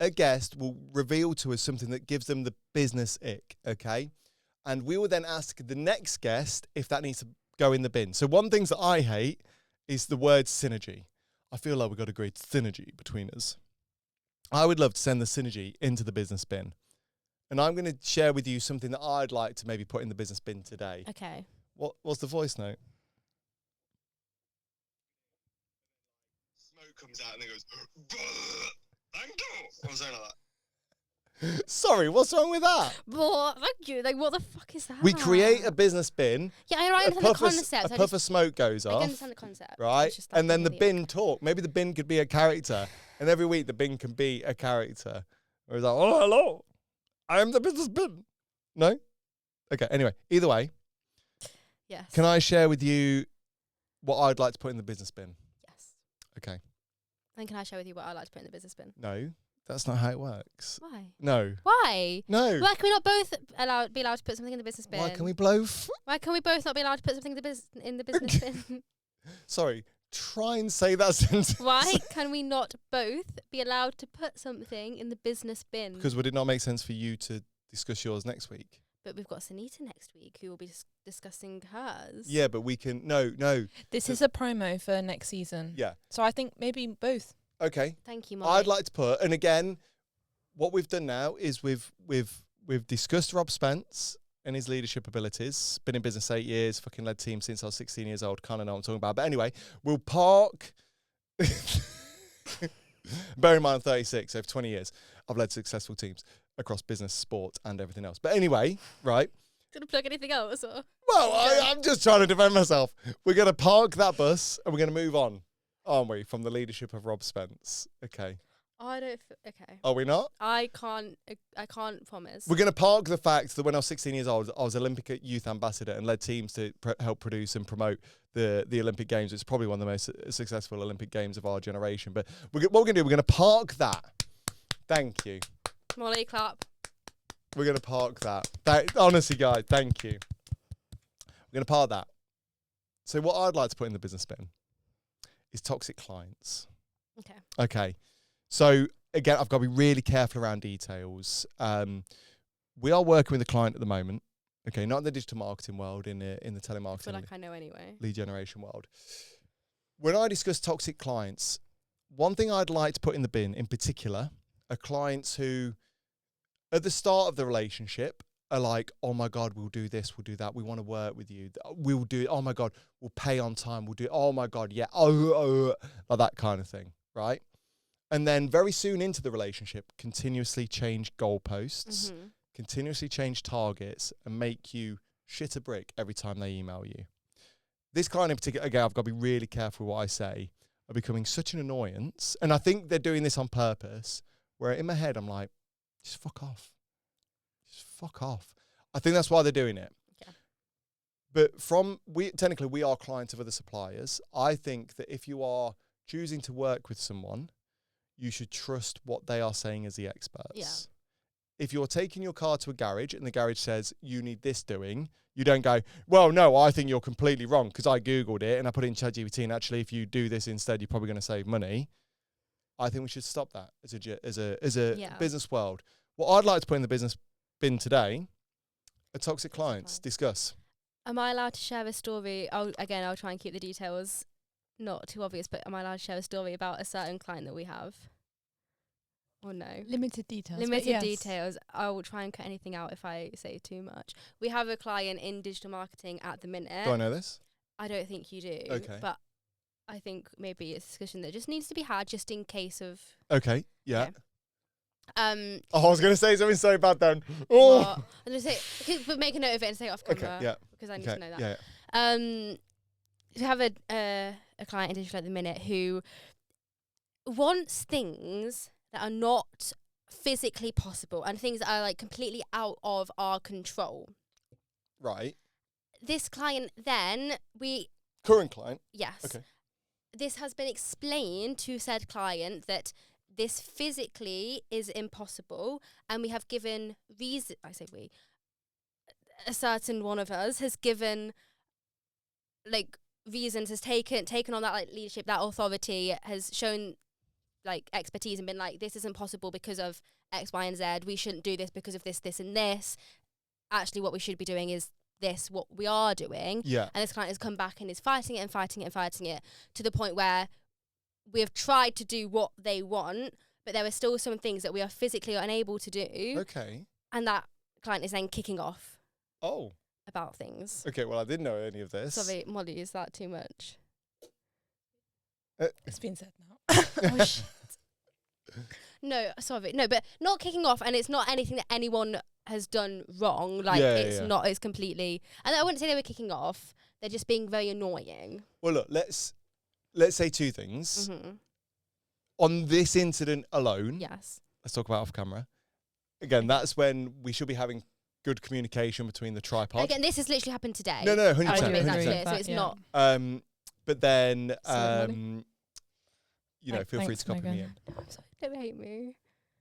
[SPEAKER 1] a guest will reveal to us something that gives them the business ick, okay? And we will then ask the next guest if that needs to go in the bin. So one thing that I hate is the word synergy. I feel like we've got a great synergy between us. I would love to send the synergy into the business bin. And I'm going to share with you something that I'd like to maybe put in the business bin today.
[SPEAKER 2] okay.
[SPEAKER 1] What's the voice note?
[SPEAKER 4] Smoke comes out and it goes, thank you. Or something like that.
[SPEAKER 1] Sorry, what's wrong with that?
[SPEAKER 2] But thank you. Like, what the fuck is that?
[SPEAKER 1] We create a business bin.
[SPEAKER 2] Yeah, I understand the concept.
[SPEAKER 1] A puff of smoke goes
[SPEAKER 2] I
[SPEAKER 1] off.
[SPEAKER 2] understand the concept.
[SPEAKER 1] Right?
[SPEAKER 2] It's just, like,
[SPEAKER 1] And then the
[SPEAKER 2] really
[SPEAKER 1] bin talk. Maybe the bin could be a character. And every week the bin can be a character. Where it's like, oh, hello. I am the business bin. No? Okay, anyway. Either way,
[SPEAKER 2] Yes.
[SPEAKER 1] can I share with you what I'd like to put in the business bin?
[SPEAKER 2] Yes.
[SPEAKER 1] Okay.
[SPEAKER 2] Then can I share with you what I like to put in the business bin?
[SPEAKER 1] No, that's not how it works.
[SPEAKER 2] Why?
[SPEAKER 1] No.
[SPEAKER 2] Why?
[SPEAKER 1] No.
[SPEAKER 2] Why can we not both be allowed to put something in the business bin?
[SPEAKER 1] Why can we blow?
[SPEAKER 2] Why can we both not be allowed to put something in the business bin?
[SPEAKER 1] Sorry. Try and say that sentence.
[SPEAKER 2] Why can we not both be allowed to put something in the business bin?
[SPEAKER 1] Because would it not make sense for you to discuss yours next week?
[SPEAKER 2] But we've got Sunita next week who will be discussing hers.
[SPEAKER 1] Yeah, but we can. No.
[SPEAKER 3] This is a promo for next season.
[SPEAKER 1] Yeah.
[SPEAKER 3] So I think maybe both.
[SPEAKER 1] Okay.
[SPEAKER 2] Thank you, Molly.
[SPEAKER 1] I'd like to put, and again, what we've done now is we've discussed Rob Spence and his leadership abilities. Been in business 8 years, fucking led teams since I was 16 years old. Kind of know what I'm talking about. But anyway, we'll park. Bear in mind, I'm 36, so for 20 years, I've led successful teams across business, sport, and everything else. But anyway, right.
[SPEAKER 2] Gonna plug anything else or?
[SPEAKER 1] Well, I'm just trying to defend myself. We're going to park that bus and we're going to move on, aren't we, from the leadership of Rob Spence? Okay.
[SPEAKER 2] I don't. Okay.
[SPEAKER 1] Are we not?
[SPEAKER 2] I can't promise.
[SPEAKER 1] We're going to park the fact that when I was 16 years old, I was Olympic youth ambassador and led teams to help produce and promote the Olympic Games. It's probably one of the most successful Olympic Games of our generation. But what we're going to do, we're going to park that. Thank you.
[SPEAKER 2] Molly, clap.
[SPEAKER 1] We're going to park that. Honestly, guys, thank you. We're going to park that. So what I'd like to put in the business bin is toxic clients.
[SPEAKER 2] Okay.
[SPEAKER 1] Okay. So again, I've got to be really careful around details. We are working with a client at the moment. Okay, not in the digital marketing world, in the telemarketing,
[SPEAKER 2] I feel like I know anyway.
[SPEAKER 1] lead generation world. When I discuss toxic clients, one thing I'd like to put in the bin in particular, are clients who, at the start of the relationship, are like, oh my God, we'll do this, we'll do that. We want to work with you. We'll do it. Oh my God, we'll pay on time. We'll do it. Oh my God, yeah. Like that kind of thing, right? And then very soon into the relationship, continuously change goalposts, continuously change targets, and make you shit a brick every time they email you. This client in particular, again, I've got to be really careful what I say, are becoming such an annoyance. And I think they're doing this on purpose, where in my head, I'm like, just fuck off. Just fuck off. I think that's why they're doing it.
[SPEAKER 2] Yeah.
[SPEAKER 1] But technically we are clients of other suppliers. I think that if you are choosing to work with someone, you should trust what they are saying as the experts.
[SPEAKER 2] Yeah.
[SPEAKER 1] If you're taking your car to a garage and the garage says you need this doing, you don't go, well, no, I think you're completely wrong because I Googled it and I put it in ChatGPT, and actually if you do this instead, you're probably going to save money. I think we should stop that as a business world. What I'd like to put in the business bin today are toxic clients. Discuss.
[SPEAKER 2] Am I allowed to share a story? I'll try and keep the details not too obvious, but am I allowed to share a story about a certain client that we have? Or no?
[SPEAKER 3] Limited details.
[SPEAKER 2] Details. I will try and cut anything out if I say too much. We have a client in digital marketing at the minute.
[SPEAKER 1] Do I know this? I
[SPEAKER 2] don't think you do.
[SPEAKER 1] Okay.
[SPEAKER 2] But I think maybe it's a discussion that just needs to be had just in case of...
[SPEAKER 1] Okay, yeah.
[SPEAKER 2] Okay.
[SPEAKER 1] I was going to say something so bad then. Oh!
[SPEAKER 2] I was going to say, but make a note of it and say it off camera.
[SPEAKER 1] Okay, yeah.
[SPEAKER 2] Because I need to know that.
[SPEAKER 1] Yeah.
[SPEAKER 2] We have a client in digital at the minute who wants things that are not physically possible and things that are like completely out of our control.
[SPEAKER 1] Right.
[SPEAKER 2] This client then,
[SPEAKER 1] Current client?
[SPEAKER 2] Yes.
[SPEAKER 1] Okay.
[SPEAKER 2] This has been explained to said client that this physically is impossible, and we have given reason. I say we. A certain one of us has given, like, reasons, has taken on that like leadership, that authority, has shown like expertise and been like, this isn't possible because of X, Y, and Z. We shouldn't do this because of this, this, and this. Actually, what we should be doing is this, what we are doing.
[SPEAKER 1] Yeah.
[SPEAKER 2] And this client has come back and is fighting it and fighting it and fighting it to the point where we have tried to do what they want, but there are still some things that we are physically unable to do.
[SPEAKER 1] Okay.
[SPEAKER 2] And that client is then kicking off.
[SPEAKER 1] Oh.
[SPEAKER 2] About things.
[SPEAKER 1] Okay, well, I didn't know any of this.
[SPEAKER 2] Sorry, Molly, is that too much?
[SPEAKER 3] It's been said now.
[SPEAKER 2] Oh, shit. No, sorry. No, but not kicking off, and it's not anything that anyone has done wrong. Like, it's not, it's completely... And I wouldn't say they were kicking off. They're just being very annoying.
[SPEAKER 1] Well, look, let's say two things.
[SPEAKER 2] Mm-hmm.
[SPEAKER 1] On this incident alone,
[SPEAKER 2] yes.
[SPEAKER 1] Let's talk about off camera. Again, that's when we should be having good communication between the tripod.
[SPEAKER 2] Again, this has literally happened today.
[SPEAKER 1] No, 100%.
[SPEAKER 2] I do make that
[SPEAKER 1] 100%.
[SPEAKER 2] clear, so it's not...
[SPEAKER 1] But then,
[SPEAKER 3] you know,
[SPEAKER 1] feel free to copy me in.
[SPEAKER 2] I'm sorry, don't hate me.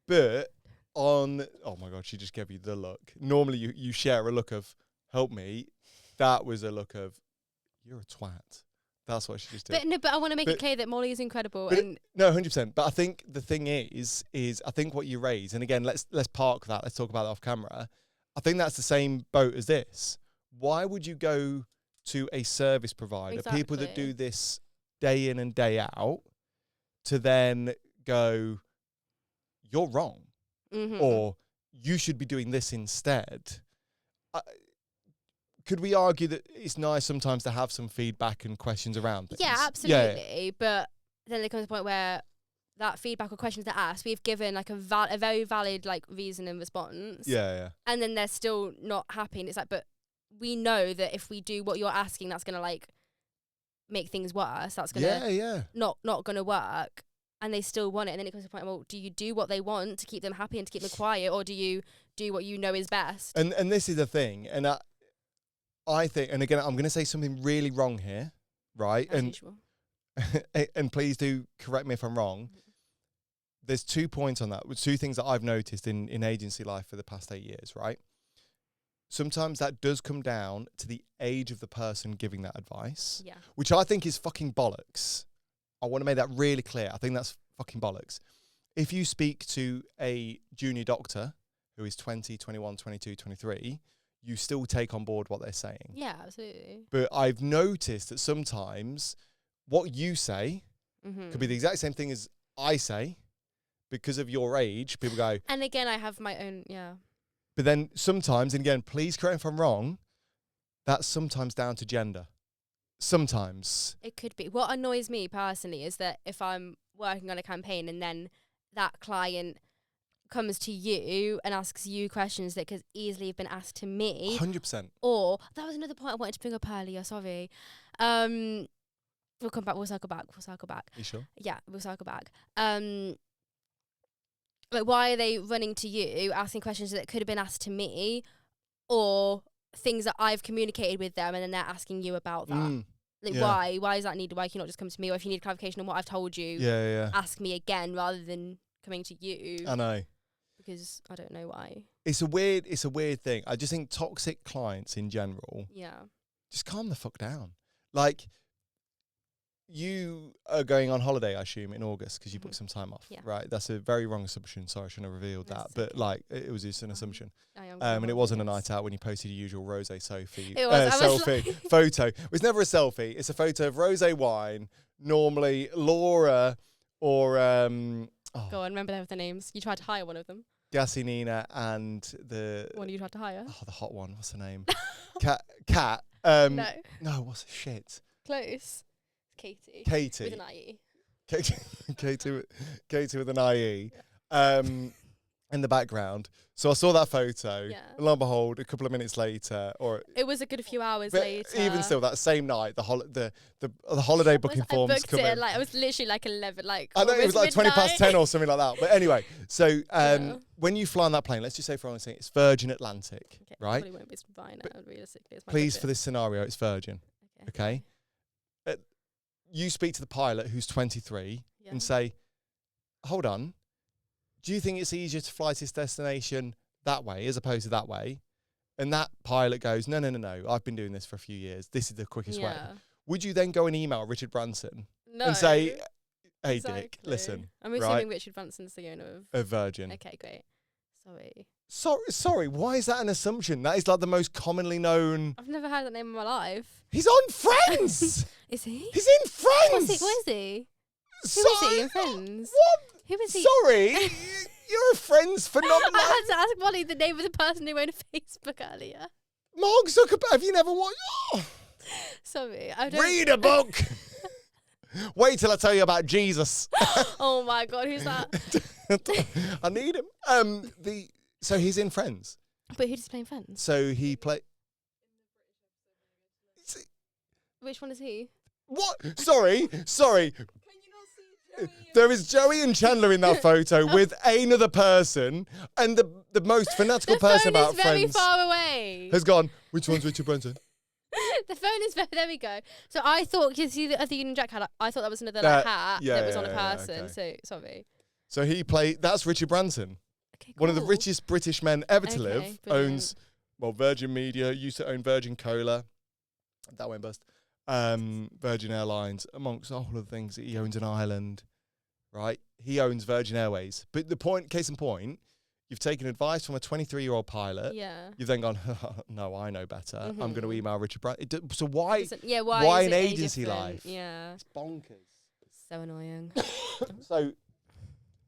[SPEAKER 1] But oh my God, she just gave you the look. Normally you share a look of, help me. That was a look of, you're a twat. That's what she just did.
[SPEAKER 2] But I want to make it clear that Molly is incredible.
[SPEAKER 1] No, 100%. But I think the thing is I think what you raise, and again, let's park that. Let's talk about that off camera. I think that's the same boat as this. Why would you go to a service provider, people that do this day in and day out, to then go, you're wrong, or you should be doing this instead? Could we argue that it's nice sometimes to have some feedback and questions around things?
[SPEAKER 2] Yeah, absolutely. Yeah. But then there comes a point where that feedback or questions that asked, we've given like a very valid like reason and response.
[SPEAKER 1] Yeah. And
[SPEAKER 2] then they're still not happy, and it's like, but we know that if we do what you're asking, that's gonna like make things worse. That's gonna not gonna work. And they still want it. And then it comes to the point, well, do you do what they want to keep them happy and to keep them quiet, or do you do what you know is best?
[SPEAKER 1] And this is the thing, and I think, and again, I'm going to say something really wrong here, right?
[SPEAKER 2] As usual.
[SPEAKER 1] And please do correct me if I'm wrong. There's 2 points on that. Two things that I've noticed in agency life for the past 8 years, right? Sometimes that does come down to the age of the person giving that advice, which I think is fucking bollocks. I want to make that really clear. I think that's fucking bollocks. If you speak to a junior doctor who is 20, 21, 22, 23, you still take on board what they're saying.
[SPEAKER 2] Yeah, absolutely.
[SPEAKER 1] But I've noticed that sometimes what you say could be the exact same thing as I say, because of your age, people go.
[SPEAKER 2] And again, I have my own,
[SPEAKER 1] But then sometimes, and again, please correct if I'm wrong, that's sometimes down to gender. Sometimes.
[SPEAKER 2] It could be. What annoys me personally is that if I'm working on a campaign and then that client comes to you and asks you questions that could easily have been asked to me.
[SPEAKER 1] 100%.
[SPEAKER 2] Or, that was another point I wanted to bring up earlier, sorry. We'll come back, we'll circle back.
[SPEAKER 1] You sure?
[SPEAKER 2] Yeah, we'll circle back. Like, why are they running to you, asking questions that could have been asked to me, or things that I've communicated with them and then they're asking you about that? Like,
[SPEAKER 1] yeah.
[SPEAKER 2] why is that needed? Why can you not just come to me? Or if you need clarification on what I've told you,
[SPEAKER 1] Yeah.
[SPEAKER 2] ask me again rather than coming to you.
[SPEAKER 1] I know.
[SPEAKER 2] Because I don't know why.
[SPEAKER 1] It's a weird thing. I just think toxic clients in general,
[SPEAKER 2] Yeah.
[SPEAKER 1] just calm the fuck down. Like, you are going on holiday, I assume, in August because you booked some time off,
[SPEAKER 2] Yeah.
[SPEAKER 1] right? That's a very wrong assumption. Sorry, I shouldn't have revealed
[SPEAKER 2] That's
[SPEAKER 1] that. But,
[SPEAKER 2] okay.
[SPEAKER 1] like, it was just an assumption.
[SPEAKER 2] I am
[SPEAKER 1] And it wasn't a night out when you posted your usual rosé selfie.
[SPEAKER 2] It was. I was
[SPEAKER 1] selfie
[SPEAKER 2] like
[SPEAKER 1] photo. It was never a selfie. It's a photo of rosé wine. Normally, Laura or
[SPEAKER 2] Go on, remember the names. You tried to hire one of them.
[SPEAKER 1] Gassinina and the
[SPEAKER 2] One you tried to hire.
[SPEAKER 1] the hot one. What's her name? Cat.
[SPEAKER 2] No.
[SPEAKER 1] No, what's the shit?
[SPEAKER 2] Close. Katie.
[SPEAKER 1] Katie.
[SPEAKER 2] With an IE.
[SPEAKER 1] Katie with an IE. In the background. So I saw that photo.
[SPEAKER 2] Yeah.
[SPEAKER 1] And lo and behold, a couple of minutes later, or
[SPEAKER 2] It was a good few hours
[SPEAKER 1] but
[SPEAKER 2] later.
[SPEAKER 1] even still, that same night, the holiday booking forms
[SPEAKER 2] I booked
[SPEAKER 1] come
[SPEAKER 2] it
[SPEAKER 1] in.
[SPEAKER 2] like, it was literally like 11, like
[SPEAKER 1] I know it was like 20 past 10 or something like that. But anyway, so
[SPEAKER 2] Yeah.
[SPEAKER 1] when you fly on that plane, let's just say for argument's sake, it's Virgin Atlantic,
[SPEAKER 2] Okay,
[SPEAKER 1] right?
[SPEAKER 2] Probably won't be fine realistically. It's my
[SPEAKER 1] Please,
[SPEAKER 2] budget.
[SPEAKER 1] for this scenario, it's Virgin, okay? You speak to the pilot who's 23
[SPEAKER 2] Yeah.
[SPEAKER 1] and say, hold on, do you think it's easier to fly to this destination that way as opposed to that way? And that pilot goes, no, I've been doing this for a few years. This is the quickest way. Would you then go and email Richard Branson
[SPEAKER 2] No.
[SPEAKER 1] and say, hey,
[SPEAKER 2] Exactly.
[SPEAKER 1] Dick, listen,
[SPEAKER 2] I'm
[SPEAKER 1] right?
[SPEAKER 2] assuming Richard Branson's the owner of...
[SPEAKER 1] a Virgin.
[SPEAKER 2] Okay, great. Sorry.
[SPEAKER 1] Sorry, why is that an assumption? That is like the most commonly known...
[SPEAKER 2] I've never heard that name in my life.
[SPEAKER 1] He's on Friends!
[SPEAKER 2] Is he?
[SPEAKER 1] He's in Friends!
[SPEAKER 2] What is he? Who
[SPEAKER 1] Sorry,
[SPEAKER 2] is he in Friends?
[SPEAKER 1] What?
[SPEAKER 2] Who is he?
[SPEAKER 1] Sorry, you're a Friends phenomenon.
[SPEAKER 2] I had to ask Molly the name of the person who owned Facebook earlier.
[SPEAKER 1] Mark Zuckerberg, have you never watched... Oh,
[SPEAKER 2] Sorry, I don't...
[SPEAKER 1] read a book! Wait till I tell you about Jesus.
[SPEAKER 2] Oh my God, who's that?
[SPEAKER 1] I need him. So he's in Friends.
[SPEAKER 2] But who does he play in Friends?
[SPEAKER 1] So he play...
[SPEAKER 2] Which one is he?
[SPEAKER 1] What? Sorry. There is Joey and Chandler in that photo with another person, and the most fanatical
[SPEAKER 2] The
[SPEAKER 1] person
[SPEAKER 2] phone
[SPEAKER 1] about
[SPEAKER 2] is very
[SPEAKER 1] Friends
[SPEAKER 2] far away.
[SPEAKER 1] has gone, which one's Richard Branson?
[SPEAKER 2] The phone is very... There we go. So I thought... You see the other Union Jack hat? I thought that was another hat
[SPEAKER 1] yeah,
[SPEAKER 2] that was on a
[SPEAKER 1] yeah,
[SPEAKER 2] person.
[SPEAKER 1] okay.
[SPEAKER 2] So, sorry.
[SPEAKER 1] So he played... That's Richard Branson.
[SPEAKER 2] Okay,
[SPEAKER 1] One of the
[SPEAKER 2] cool.
[SPEAKER 1] richest British men ever to
[SPEAKER 2] Okay,
[SPEAKER 1] live.
[SPEAKER 2] brilliant.
[SPEAKER 1] Owns, well, Virgin Media, used to own Virgin Cola. That went bust. Virgin Airlines, amongst a whole of things. He owns an island, right? He owns Virgin Airways. But the point, case in point, you've taken advice from a 23-year-old pilot.
[SPEAKER 2] Yeah.
[SPEAKER 1] You've then gone, no, I know better. I'm going to
[SPEAKER 2] Mhm.
[SPEAKER 1] email Richard Branson. So why
[SPEAKER 2] Why
[SPEAKER 1] an
[SPEAKER 2] is it any
[SPEAKER 1] agency
[SPEAKER 2] different?
[SPEAKER 1] life?
[SPEAKER 2] Yeah.
[SPEAKER 1] It's bonkers.
[SPEAKER 2] So annoying.
[SPEAKER 1] So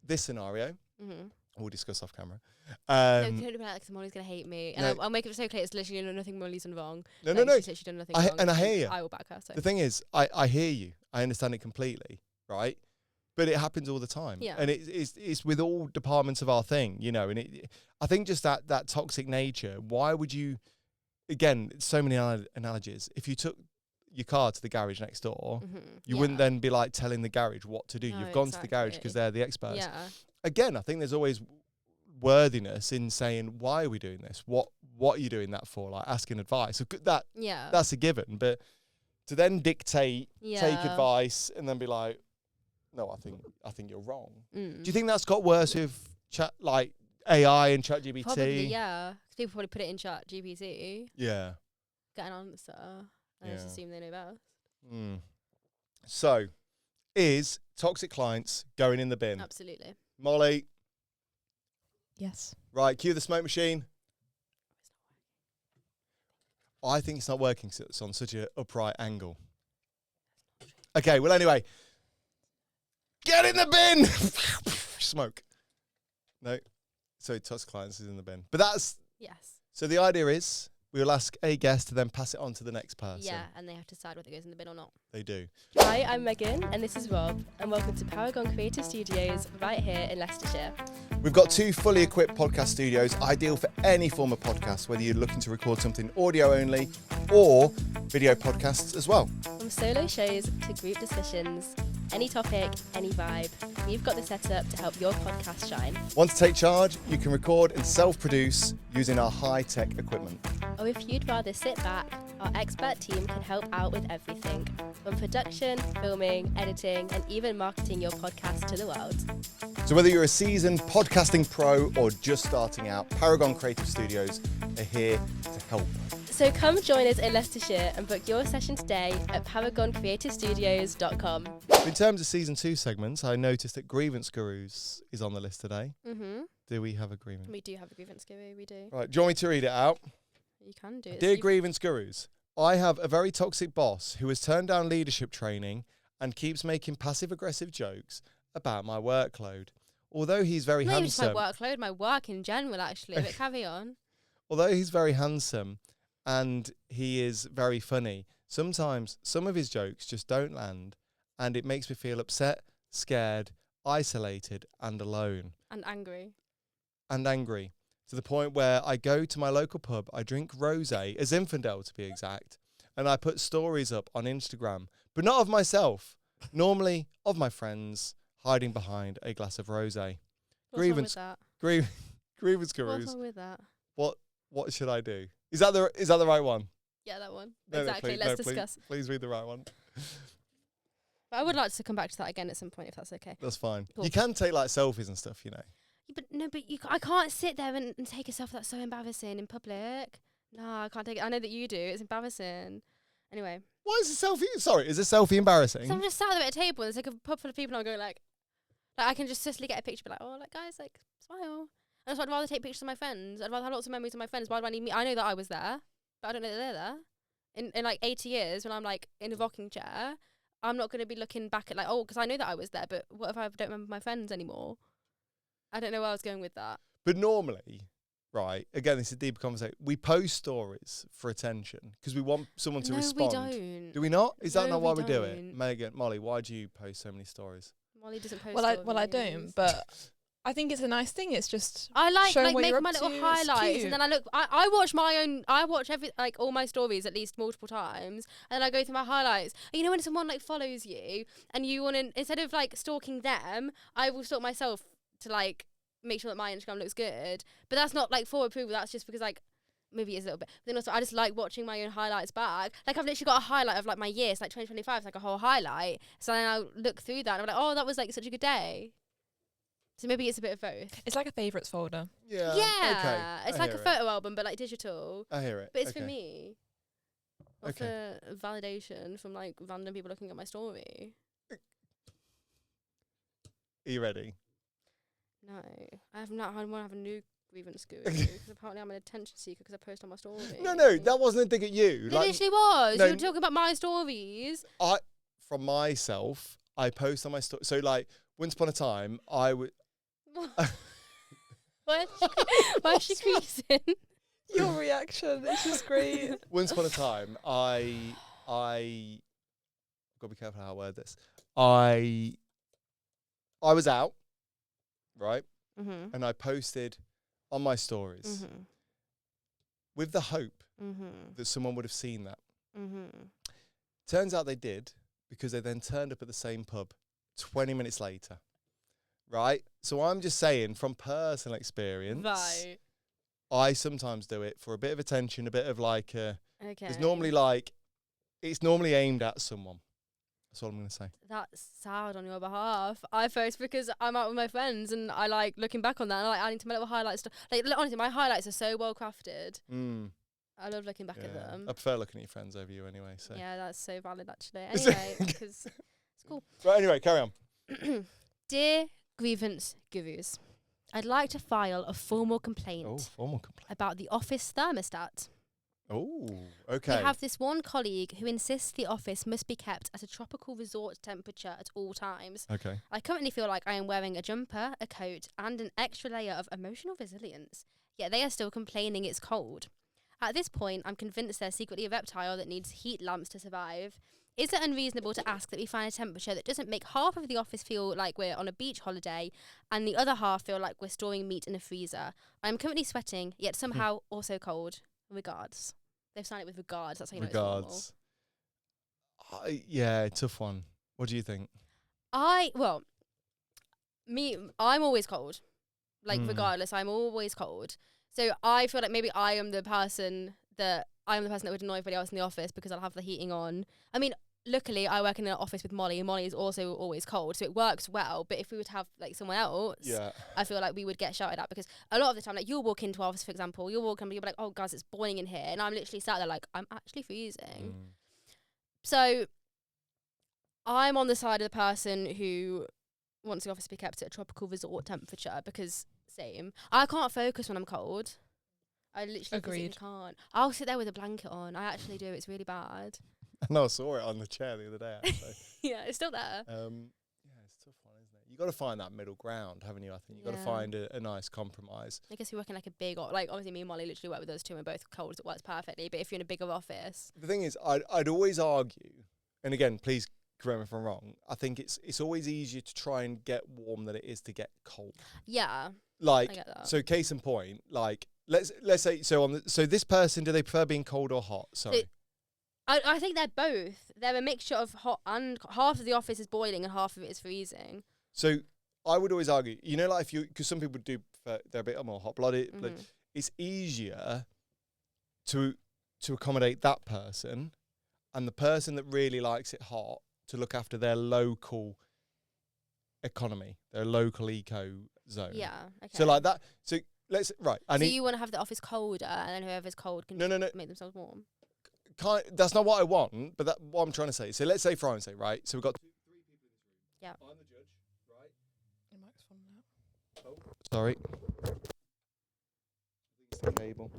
[SPEAKER 1] this scenario,
[SPEAKER 2] Mm-hmm.
[SPEAKER 1] we'll discuss off camera.
[SPEAKER 2] No, don't do that because Molly's going to hate me. And
[SPEAKER 1] no.
[SPEAKER 2] I'll make it so clear it's literally nothing Molly's done wrong.
[SPEAKER 1] No,
[SPEAKER 2] Like,
[SPEAKER 1] no.
[SPEAKER 2] She's literally done nothing wrong.
[SPEAKER 1] And I hear you.
[SPEAKER 2] I will back her. So.
[SPEAKER 1] The thing is, I hear you. I understand it completely, right? But it happens all the time.
[SPEAKER 2] Yeah.
[SPEAKER 1] And it's with all departments of our thing, you know, and I think just that toxic nature, why would you, again, so many analogies, if you took your car to the garage next door,
[SPEAKER 2] Mm-hmm.
[SPEAKER 1] you wouldn't then be like telling the garage what to do.
[SPEAKER 2] No,
[SPEAKER 1] You've gone to the garage
[SPEAKER 2] exactly.
[SPEAKER 1] because they're the experts.
[SPEAKER 2] Yeah.
[SPEAKER 1] Again, I think there's always worthiness in saying, why are we doing this? What are you doing that for? Like asking advice. So
[SPEAKER 2] Yeah.
[SPEAKER 1] that's a given. But to then dictate,
[SPEAKER 2] Yeah.
[SPEAKER 1] take advice, and then be like, no, I think you're wrong.
[SPEAKER 2] Mm.
[SPEAKER 1] Do you think that's got worse with chat like AI and ChatGPT?
[SPEAKER 2] Probably, yeah. 'Cause people probably put it in chat GPT,
[SPEAKER 1] Yeah.
[SPEAKER 2] get an answer, and just
[SPEAKER 1] Yeah.
[SPEAKER 2] assume they know best.
[SPEAKER 1] Mm. So, is toxic clients going in the bin?
[SPEAKER 2] Absolutely.
[SPEAKER 1] Molly,
[SPEAKER 3] Yes.
[SPEAKER 1] right, cue the smoke machine. I think it's not working 'cause it's on such an upright angle. Okay, well, anyway. Get in the bin! Smoke. No. So Tuts Clients is in the bin. But that's
[SPEAKER 2] Yes.
[SPEAKER 1] so the idea is we will ask a guest to then pass it on to the next person.
[SPEAKER 2] Yeah, and they have to decide whether it goes in the bin or not.
[SPEAKER 1] They do.
[SPEAKER 5] Hi, I'm Megan, and this is Rob, and welcome to Paragon Creative Studios right here in Leicestershire.
[SPEAKER 1] We've got 2 fully equipped podcast studios, ideal for any form of podcast, whether you're looking to record something audio only or video podcasts as well.
[SPEAKER 5] From solo shows to group discussions, any topic, any vibe, we've got the setup to help your podcast shine.
[SPEAKER 1] Want to take charge? You can record and self-produce using our high-tech equipment.
[SPEAKER 5] Or if you'd rather sit back, our expert team can help out with everything, from production, filming, editing, and even marketing your podcast to the world.
[SPEAKER 1] So whether you're a seasoned podcasting pro or just starting out, Paragon Creative Studios are here to help.
[SPEAKER 5] So come join us in Leicestershire and book your session today at paragoncreativestudios.com.
[SPEAKER 1] In terms of season 2 segments, I noticed that Grievance Gurus is on the list today.
[SPEAKER 2] Mm-hmm.
[SPEAKER 1] Do we have a grievance?
[SPEAKER 2] We do have a grievance guru. We do.
[SPEAKER 1] Right, do you want me to read it out?
[SPEAKER 2] You can do it.
[SPEAKER 1] Dear Grievance Gurus, I have a very toxic boss who has turned down leadership training and keeps making passive-aggressive jokes about my workload. Although he's very
[SPEAKER 2] Not even just
[SPEAKER 1] handsome,
[SPEAKER 2] my workload, my work in general, actually. But carry on.
[SPEAKER 1] although he's very handsome and he is very funny, sometimes some of his jokes just don't land, and it makes me feel upset, scared, isolated, and alone.
[SPEAKER 2] And angry.
[SPEAKER 1] And angry, to the point where I go to my local pub, I drink rosé, a Zinfandel to be exact, and I put stories up on Instagram, but not of myself, normally of my friends, hiding behind a glass of rosé.
[SPEAKER 2] What's
[SPEAKER 1] Grievance,
[SPEAKER 2] wrong
[SPEAKER 1] Grievance
[SPEAKER 2] with that? What's
[SPEAKER 1] Gurus,
[SPEAKER 2] wrong with that?
[SPEAKER 1] what should I do? Is that the right one?
[SPEAKER 2] Yeah, that one.
[SPEAKER 1] No,
[SPEAKER 2] Exactly.
[SPEAKER 1] please,
[SPEAKER 2] Let's
[SPEAKER 1] please-
[SPEAKER 2] discuss.
[SPEAKER 1] Please read the right one.
[SPEAKER 2] But I would like to come back to that again at some point, if that's okay.
[SPEAKER 1] That's fine.
[SPEAKER 2] Cool.
[SPEAKER 1] You can take like selfies and stuff, you know.
[SPEAKER 2] Yeah, but no, but I can't sit there and take a selfie. That's so embarrassing in public. No, I can't take it. I know that you do. It's embarrassing. Anyway,
[SPEAKER 1] Why is a selfie? Sorry, is a selfie embarrassing?
[SPEAKER 2] so I'm just sat there at a table. There's like a pub full of people, and I'm going like I can just suddenly get a picture, be like, oh, like guys, like smile. And so I'd rather take pictures of my friends. I'd rather have lots of memories of my friends. Why do I need me? I know that I was there, but I don't know that they're there. In like 80 years, when I'm like in a rocking chair, I'm not going to be looking back at like, oh, because I know that I was there, but what if I don't remember my friends anymore? I don't know where I was going with that.
[SPEAKER 1] But normally, right, again, this is a deeper conversation. We post stories for attention because we want someone to
[SPEAKER 2] no,
[SPEAKER 1] respond.
[SPEAKER 2] we don't.
[SPEAKER 1] Do we not? Is that
[SPEAKER 2] No,
[SPEAKER 1] not why
[SPEAKER 2] we
[SPEAKER 1] we do it?
[SPEAKER 2] don't.
[SPEAKER 1] Megan, Molly, why do you post so many stories?
[SPEAKER 2] Molly doesn't post.
[SPEAKER 3] Well, I
[SPEAKER 2] stories.
[SPEAKER 3] don't, but I think it's a nice thing. It's just
[SPEAKER 2] I like
[SPEAKER 3] showing what
[SPEAKER 2] making
[SPEAKER 3] you're
[SPEAKER 2] my
[SPEAKER 3] up
[SPEAKER 2] little
[SPEAKER 3] to, it's
[SPEAKER 2] highlights,
[SPEAKER 3] cute.
[SPEAKER 2] and then I look. I watch my own. I watch all my stories at least multiple times, and then I go through my highlights. And you know when someone like follows you, and you want to, instead of like stalking them, I will stalk myself to like make sure that my Instagram looks good. But that's not like for approval. That's just because like maybe it's a little bit. But then also I just like watching my own highlights back. Like I've literally got a highlight of like my year. It's like 2025. It's like a whole highlight. So then I look through that and I'm like, oh, that was like such a good day. So maybe it's a bit of both.
[SPEAKER 3] it's like a favourites folder.
[SPEAKER 1] Yeah.
[SPEAKER 2] Yeah,
[SPEAKER 1] Okay.
[SPEAKER 2] it's
[SPEAKER 1] I
[SPEAKER 2] like a
[SPEAKER 1] hear it.
[SPEAKER 2] photo album, but like digital.
[SPEAKER 1] I hear it.
[SPEAKER 2] But it's
[SPEAKER 1] okay.
[SPEAKER 2] for me. Not
[SPEAKER 1] Okay.
[SPEAKER 2] for validation from like random people looking at my story.
[SPEAKER 1] Are you ready?
[SPEAKER 2] No, I want to have a new grievance guru because apparently I'm an attention seeker because I post on my story.
[SPEAKER 1] No, that wasn't a dig at you.
[SPEAKER 2] It
[SPEAKER 1] Like,
[SPEAKER 2] literally was.
[SPEAKER 1] no.
[SPEAKER 2] You were talking about my stories.
[SPEAKER 1] from myself, I post on my story. So like, once upon a time, I would.
[SPEAKER 2] Why is she creasing?
[SPEAKER 3] Your reaction, it's just great.
[SPEAKER 1] Once upon a time, I gotta be careful how I word this. I was out, right,
[SPEAKER 2] Mhm.
[SPEAKER 1] and I posted on my stories
[SPEAKER 2] Mhm.
[SPEAKER 1] with the hope
[SPEAKER 2] Mhm.
[SPEAKER 1] that someone would have seen that.
[SPEAKER 2] Mhm.
[SPEAKER 1] Turns out they did, because they then turned up at the same pub 20 minutes later. Right? So I'm just saying, from personal experience,
[SPEAKER 2] Right.
[SPEAKER 1] I sometimes do it for a bit of attention, a bit of like,
[SPEAKER 2] Okay.
[SPEAKER 1] there's normally like, it's normally aimed at someone. That's all I'm going to say.
[SPEAKER 2] That's sad on your behalf. I post because I'm out with my friends and I like looking back on that and I like adding to my little highlights. Like honestly, my highlights are so well crafted. I love looking back at them.
[SPEAKER 1] I prefer looking at your friends over you anyway. So.
[SPEAKER 2] Yeah, that's so valid actually. Anyway, because it's cool.
[SPEAKER 1] Right, anyway, carry on.
[SPEAKER 2] Dear grievance gurus, I'd like to file a formal complaint
[SPEAKER 1] Oh, formal complaint.
[SPEAKER 2] about the office thermostat.
[SPEAKER 1] Oh,
[SPEAKER 2] We
[SPEAKER 1] okay.
[SPEAKER 2] have this one colleague who insists the office must be kept at a tropical resort temperature at all times.
[SPEAKER 1] Okay.
[SPEAKER 2] I currently feel like I am wearing a jumper, a coat, and an extra layer of emotional resilience, yet they are still complaining it's cold. At this point, I'm convinced they're secretly a reptile that needs heat lamps to survive. Is it unreasonable to ask that we find a temperature that doesn't make half of the office feel like we're on a beach holiday and the other half feel like we're storing meat in a freezer? I'm currently sweating, yet somehow also cold. Regards. They've signed it with regards. That's how you know it's normal.
[SPEAKER 1] Regards. Yeah, tough one. What do you think?
[SPEAKER 2] I'm always cold. Like, regardless, I'm always cold. So I feel like maybe I am the person that would annoy everybody else in the office because I'll have the heating on. I mean, luckily I work in an office with Molly, and Molly is also always cold, so it works well. But if we would have like someone else, I feel like we would get shouted at because a lot of the time, like you'll walk into our office, for example, you'll be like, "Oh, guys, it's boiling in here," and I'm literally sat there like, I'm actually freezing. So I'm on the side of the person who wants the office to be kept at a tropical resort temperature because I can't focus when I'm cold. I literally physically can't. I'll sit there with a blanket on. I actually do. It's really bad.
[SPEAKER 1] No, I saw it on the chair the other day, actually.
[SPEAKER 2] Yeah, it's still there.
[SPEAKER 1] Yeah, it's a tough one, isn't it? You got to find that middle ground, haven't you? I think you got to find a nice compromise.
[SPEAKER 2] I guess we work in like a big, like obviously me and Molly literally work with us two and we're both cold, so it works perfectly. But if you're in a bigger office,
[SPEAKER 1] The thing is, I'd always argue, and again, please correct me if I'm wrong. I think it's always easier to try and get warm than it is to get cold.
[SPEAKER 2] yeah,
[SPEAKER 1] Like,
[SPEAKER 2] I get that.
[SPEAKER 1] so case in point, like let's say so this person, do they prefer being cold or hot? Sorry.
[SPEAKER 2] I think they're both. They're a mixture of hot and half of the office is boiling and half of it is freezing.
[SPEAKER 1] So I would always argue, like if you, because some people do prefer, they're a bit more hot-blooded, but it's easier to accommodate that person and the person that really likes it hot to look after their local economy, their local eco zone.
[SPEAKER 2] Yeah. Okay.
[SPEAKER 1] So like that. So
[SPEAKER 2] you want to have the office colder, and then whoever's cold can make themselves warm.
[SPEAKER 1] That's not what I want, but that's what I'm trying to say. So let's say for argument's sake, right? So we've got 3 people in this room.
[SPEAKER 2] Yeah.
[SPEAKER 1] I'm the judge, right?
[SPEAKER 3] Your mic's falling out.
[SPEAKER 1] Oh, sorry. I think it's the cable.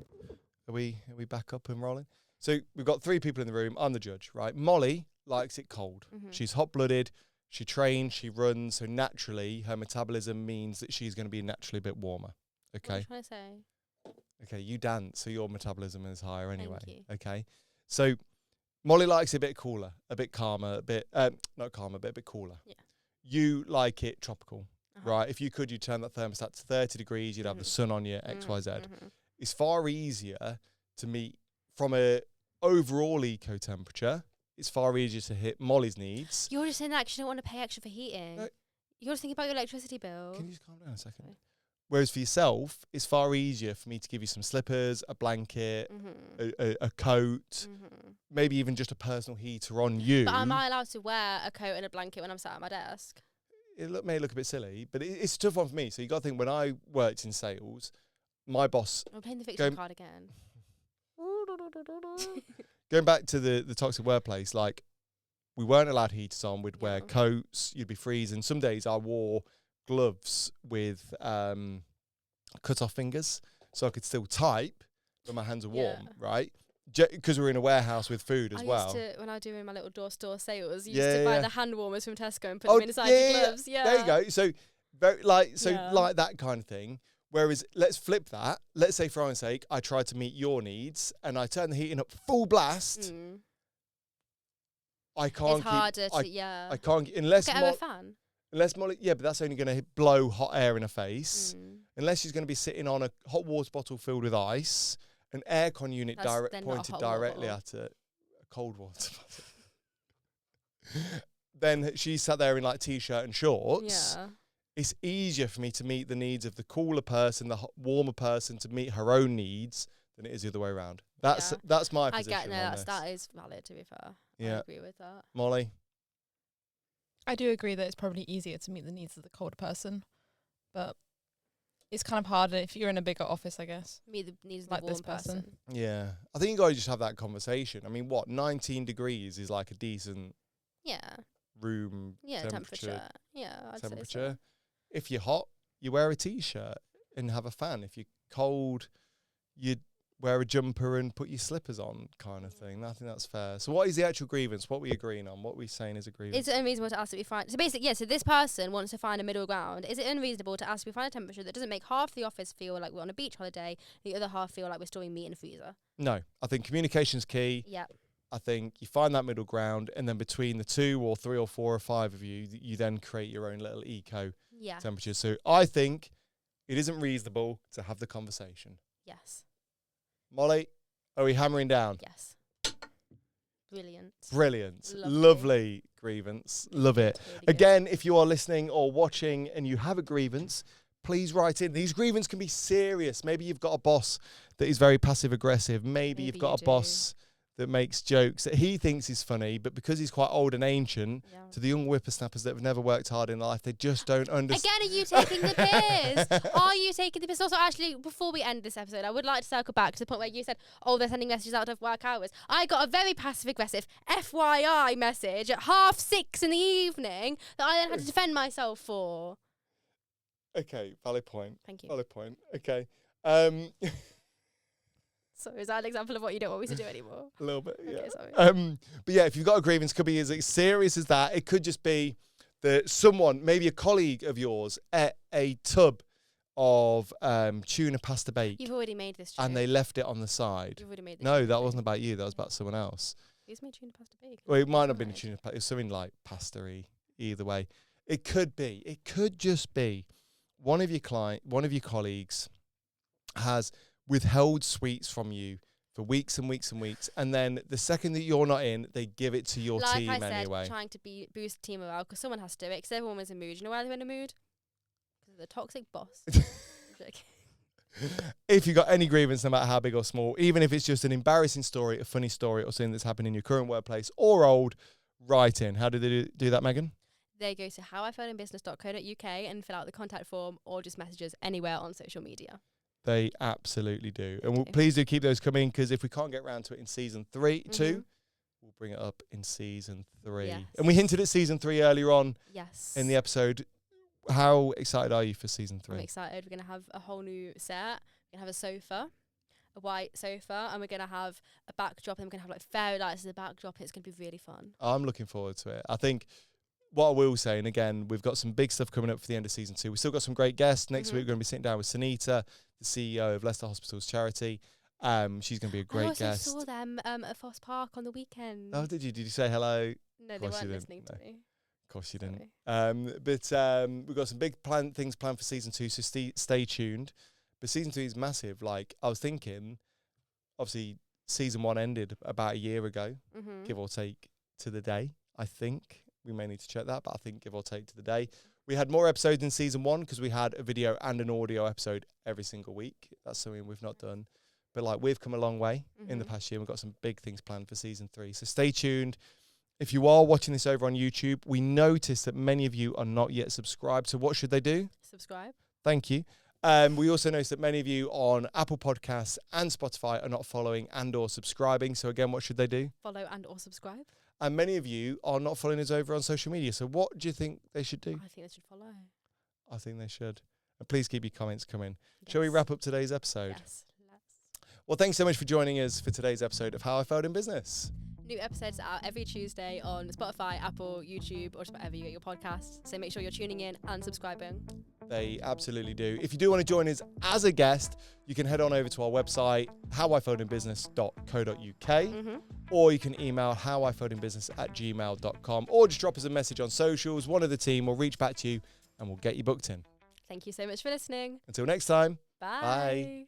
[SPEAKER 1] Are we back up and rolling? So we've got 3 people in the room. I'm the judge, right? Molly likes it cold. She's hot-blooded. She trains. She runs. So naturally, her metabolism means that she's going to be naturally a bit warmer. Okay.
[SPEAKER 2] What are you trying to say?
[SPEAKER 1] Okay, you dance, so your metabolism is higher anyway.
[SPEAKER 2] Thank you.
[SPEAKER 1] Okay. So Molly likes it a bit cooler, a bit calmer, a bit not calmer, but a bit cooler.
[SPEAKER 2] Yeah.
[SPEAKER 1] You like it tropical, right? If you could, you'd turn that thermostat to 30 degrees. You'd have the sun on you, X, Y, Z. It's far easier to meet from a overall eco temperature. It's far easier to hit Molly's needs.
[SPEAKER 2] You're just saying that because you don't want to pay extra for heating.
[SPEAKER 1] No.
[SPEAKER 2] You're just thinking about your electricity bill.
[SPEAKER 1] Can you just calm down a second? Okay. Whereas for yourself, it's far easier for me to give you some slippers, a blanket, a coat, maybe even just a personal heater on you.
[SPEAKER 2] But am I allowed to wear a coat and a blanket when I'm sat at my desk?
[SPEAKER 1] It may look a bit silly, but it's a tough one for me. So you got to think, when I worked in sales, my boss...
[SPEAKER 2] I'm playing the fiction card again.
[SPEAKER 1] Going back to the toxic workplace, like, we weren't allowed heaters on. We'd wear coats. You'd be freezing. Some days I wore gloves with cut-off fingers, so I could still type, but my hands are warm, right? Because we're in a warehouse with food as well.
[SPEAKER 2] When I was doing my little door-to-door sales, I used to buy the hand warmers from Tesco and put them inside
[SPEAKER 1] your
[SPEAKER 2] gloves. Yeah,
[SPEAKER 1] there you go. So like that kind of thing. Whereas let's flip that. Let's say, for argument's sake, I tried to meet your needs and I turn the heating up full blast. I can't.
[SPEAKER 2] It's harder to
[SPEAKER 1] I can't unless
[SPEAKER 2] get her a fan.
[SPEAKER 1] Unless Molly, but that's only going to blow hot air in her face. Unless she's going to be sitting on a hot water bottle filled with ice, an aircon unit pointed directly at a cold water bottle. Then she's sat there in like t-shirt and shorts. Yeah. It's easier for me to meet the needs of the cooler person, the warmer person, to meet her own needs than it is the other way around. That's my position.
[SPEAKER 2] That is valid, to be fair.
[SPEAKER 1] Yeah.
[SPEAKER 2] I agree with that.
[SPEAKER 1] Molly?
[SPEAKER 3] I do agree that it's probably easier to meet the needs of the colder person, but it's kind of harder if you're in a bigger office, I guess.
[SPEAKER 2] Meet the needs of
[SPEAKER 3] like
[SPEAKER 2] the warm
[SPEAKER 3] this person.
[SPEAKER 1] Yeah. I think you guys just have that conversation. I mean, 19 degrees is like a decent room temperature.
[SPEAKER 2] Yeah, I'd
[SPEAKER 1] temperature.
[SPEAKER 2] say so.
[SPEAKER 1] If you're hot, you wear a t-shirt and have a fan. If you're cold, you wear a jumper and put your slippers on kind of thing. I think that's fair. So what is the actual grievance? What are we agreeing on? What are we saying is a grievance?
[SPEAKER 2] Is it unreasonable to ask that we find... So basically, yeah, so this person wants to find a middle ground. Is it unreasonable to ask if we find a temperature that doesn't make half the office feel like we're on a beach holiday, the other half feel like we're storing meat in a freezer?
[SPEAKER 1] No. I think communication's key.
[SPEAKER 2] Yeah.
[SPEAKER 1] I think you find that middle ground, and then between the 2 or 3 or 4 or 5 of you, you then create your own little eco
[SPEAKER 2] Yeah.
[SPEAKER 1] temperature. So I think it isn't reasonable to have the conversation.
[SPEAKER 2] Yes.
[SPEAKER 1] Molly, are we hammering down?
[SPEAKER 2] Yes. Brilliant.
[SPEAKER 1] Brilliant.
[SPEAKER 2] Lovely.
[SPEAKER 1] Lovely grievance. Love it.
[SPEAKER 2] Really good.
[SPEAKER 1] Again, if you are listening or watching and you have a grievance, please write in. These grievances can be serious. Maybe you've got a boss that is very passive aggressive. Maybe you've got a boss that makes jokes that he thinks is funny, but because he's quite old and ancient,
[SPEAKER 2] Yeah.
[SPEAKER 1] to the young whippersnappers that have never worked hard in life, they just don't understand.
[SPEAKER 2] Again, are you taking the piss? Are you taking the piss? Also, actually, before we end this episode, I would like to circle back to the point where you said, oh, they're sending messages out of work hours. I got a very passive-aggressive FYI message at 6:30 in the evening that I then had to defend myself for.
[SPEAKER 1] Okay, valid point.
[SPEAKER 2] Thank you.
[SPEAKER 1] Valid point. Okay.
[SPEAKER 2] So is that an example of what you don't want me to do anymore?
[SPEAKER 1] A little bit, yeah.
[SPEAKER 2] Okay, sorry.
[SPEAKER 1] But yeah, if you've got a grievance, it could be as serious as that. It could just be that someone, maybe a colleague of yours, ate a tub of tuna pasta bake
[SPEAKER 2] You've already made this joke.
[SPEAKER 1] and they left it on the side.
[SPEAKER 2] You've already made this
[SPEAKER 1] No,
[SPEAKER 2] joke.
[SPEAKER 1] that wasn't about you. That was about someone else.
[SPEAKER 2] Who's made tuna pasta bake?
[SPEAKER 1] Well, it might not have been a
[SPEAKER 2] Right.
[SPEAKER 1] tuna pasta. It was something like pasta-y. Either way, it could be. It could just be one of your colleagues has withheld sweets from you for weeks and weeks and weeks, and then the second that you're not in, they give it to your
[SPEAKER 2] Like
[SPEAKER 1] team
[SPEAKER 2] I said,
[SPEAKER 1] anyway.
[SPEAKER 2] trying to boost team morale because someone has to do it because everyone was in a mood. You know why they're in a mood? Because of the toxic boss. I'm joking.
[SPEAKER 1] If you've got any grievance, no matter how big or small, even if it's just an embarrassing story, a funny story, or something that's happened in your current workplace or old, write in. How do they do that, Megan?
[SPEAKER 2] They go to howifellinbusiness.co.uk and fill out the contact form or just message us anywhere on social media.
[SPEAKER 1] They absolutely do. And
[SPEAKER 2] Okay.
[SPEAKER 1] please do keep those coming, because if we can't get round to it in season 2,
[SPEAKER 2] Mhm.
[SPEAKER 1] we'll bring it up in season 3.
[SPEAKER 2] Yes.
[SPEAKER 1] And we hinted at season 3 earlier on
[SPEAKER 2] Yes.
[SPEAKER 1] in the episode. How excited are you for season 3?
[SPEAKER 2] I'm excited. We're going to have a whole new set. We're going to have a sofa, a white sofa, and we're going to have a backdrop, and we're going to have like fairy lights as a backdrop. It's going to be really fun.
[SPEAKER 1] I'm looking forward to it. I think what I will say, and again, we've got some big stuff coming up for the end of season 2. We've still got some great guests. Next
[SPEAKER 2] Mhm.
[SPEAKER 1] week, we're going to be sitting down with Sunita, the CEO of Leicester Hospitals Charity. She's going to be a
[SPEAKER 2] I
[SPEAKER 1] great
[SPEAKER 2] also
[SPEAKER 1] guest.
[SPEAKER 2] saw them at Foss Park on the weekend.
[SPEAKER 1] Oh, did you? Did you say hello?
[SPEAKER 2] No, they
[SPEAKER 1] course
[SPEAKER 2] weren't
[SPEAKER 1] you didn't,
[SPEAKER 2] listening to
[SPEAKER 1] no.
[SPEAKER 2] me.
[SPEAKER 1] Of course you didn't.
[SPEAKER 2] Sorry.
[SPEAKER 1] But we've got some big things planned for season 2, so stay tuned. But season 2 is massive. Like, I was thinking, obviously, season 1 ended about a year ago,
[SPEAKER 2] Mm-hmm.
[SPEAKER 1] give or take to the day, I think. We may need to check that, but I think give or take to the day. We had more episodes in season 1 because we had a video and an audio episode every single week. That's something we've not done. But, like, we've come a long way in the
[SPEAKER 2] Mhm.
[SPEAKER 1] past year. We've got some big things planned for season 3. So stay tuned. If you are watching this over on YouTube, we noticed that many of you are not yet subscribed. So what should they do?
[SPEAKER 2] Subscribe.
[SPEAKER 1] Thank you. We also noticed that many of you on Apple Podcasts and Spotify are not following and or subscribing. So again, what should they do?
[SPEAKER 2] Follow and or subscribe.
[SPEAKER 1] And many of you are not following us over on social media. So what do you think they should do?
[SPEAKER 2] I think they should follow.
[SPEAKER 1] I think they should. And please keep your comments coming. Shall we
[SPEAKER 2] Yes.
[SPEAKER 1] wrap up today's episode?
[SPEAKER 2] Yes. Let's.
[SPEAKER 1] Well, thanks so much for joining us for today's episode of How I Failed in Business.
[SPEAKER 2] New episodes are out every Tuesday on Spotify, Apple, YouTube, or just wherever you get your podcasts. So make sure you're tuning in and subscribing.
[SPEAKER 1] They absolutely do. If you do want to join us as a guest, you can head on over to our website, howifailedinbusiness.co.uk, or you can email howifailedinbusiness@gmail.com, or just drop us a message on socials. One of the team will reach back to you and we'll get you booked in.
[SPEAKER 2] Thank you so much for listening.
[SPEAKER 1] Until next time.
[SPEAKER 2] Bye.
[SPEAKER 1] Bye.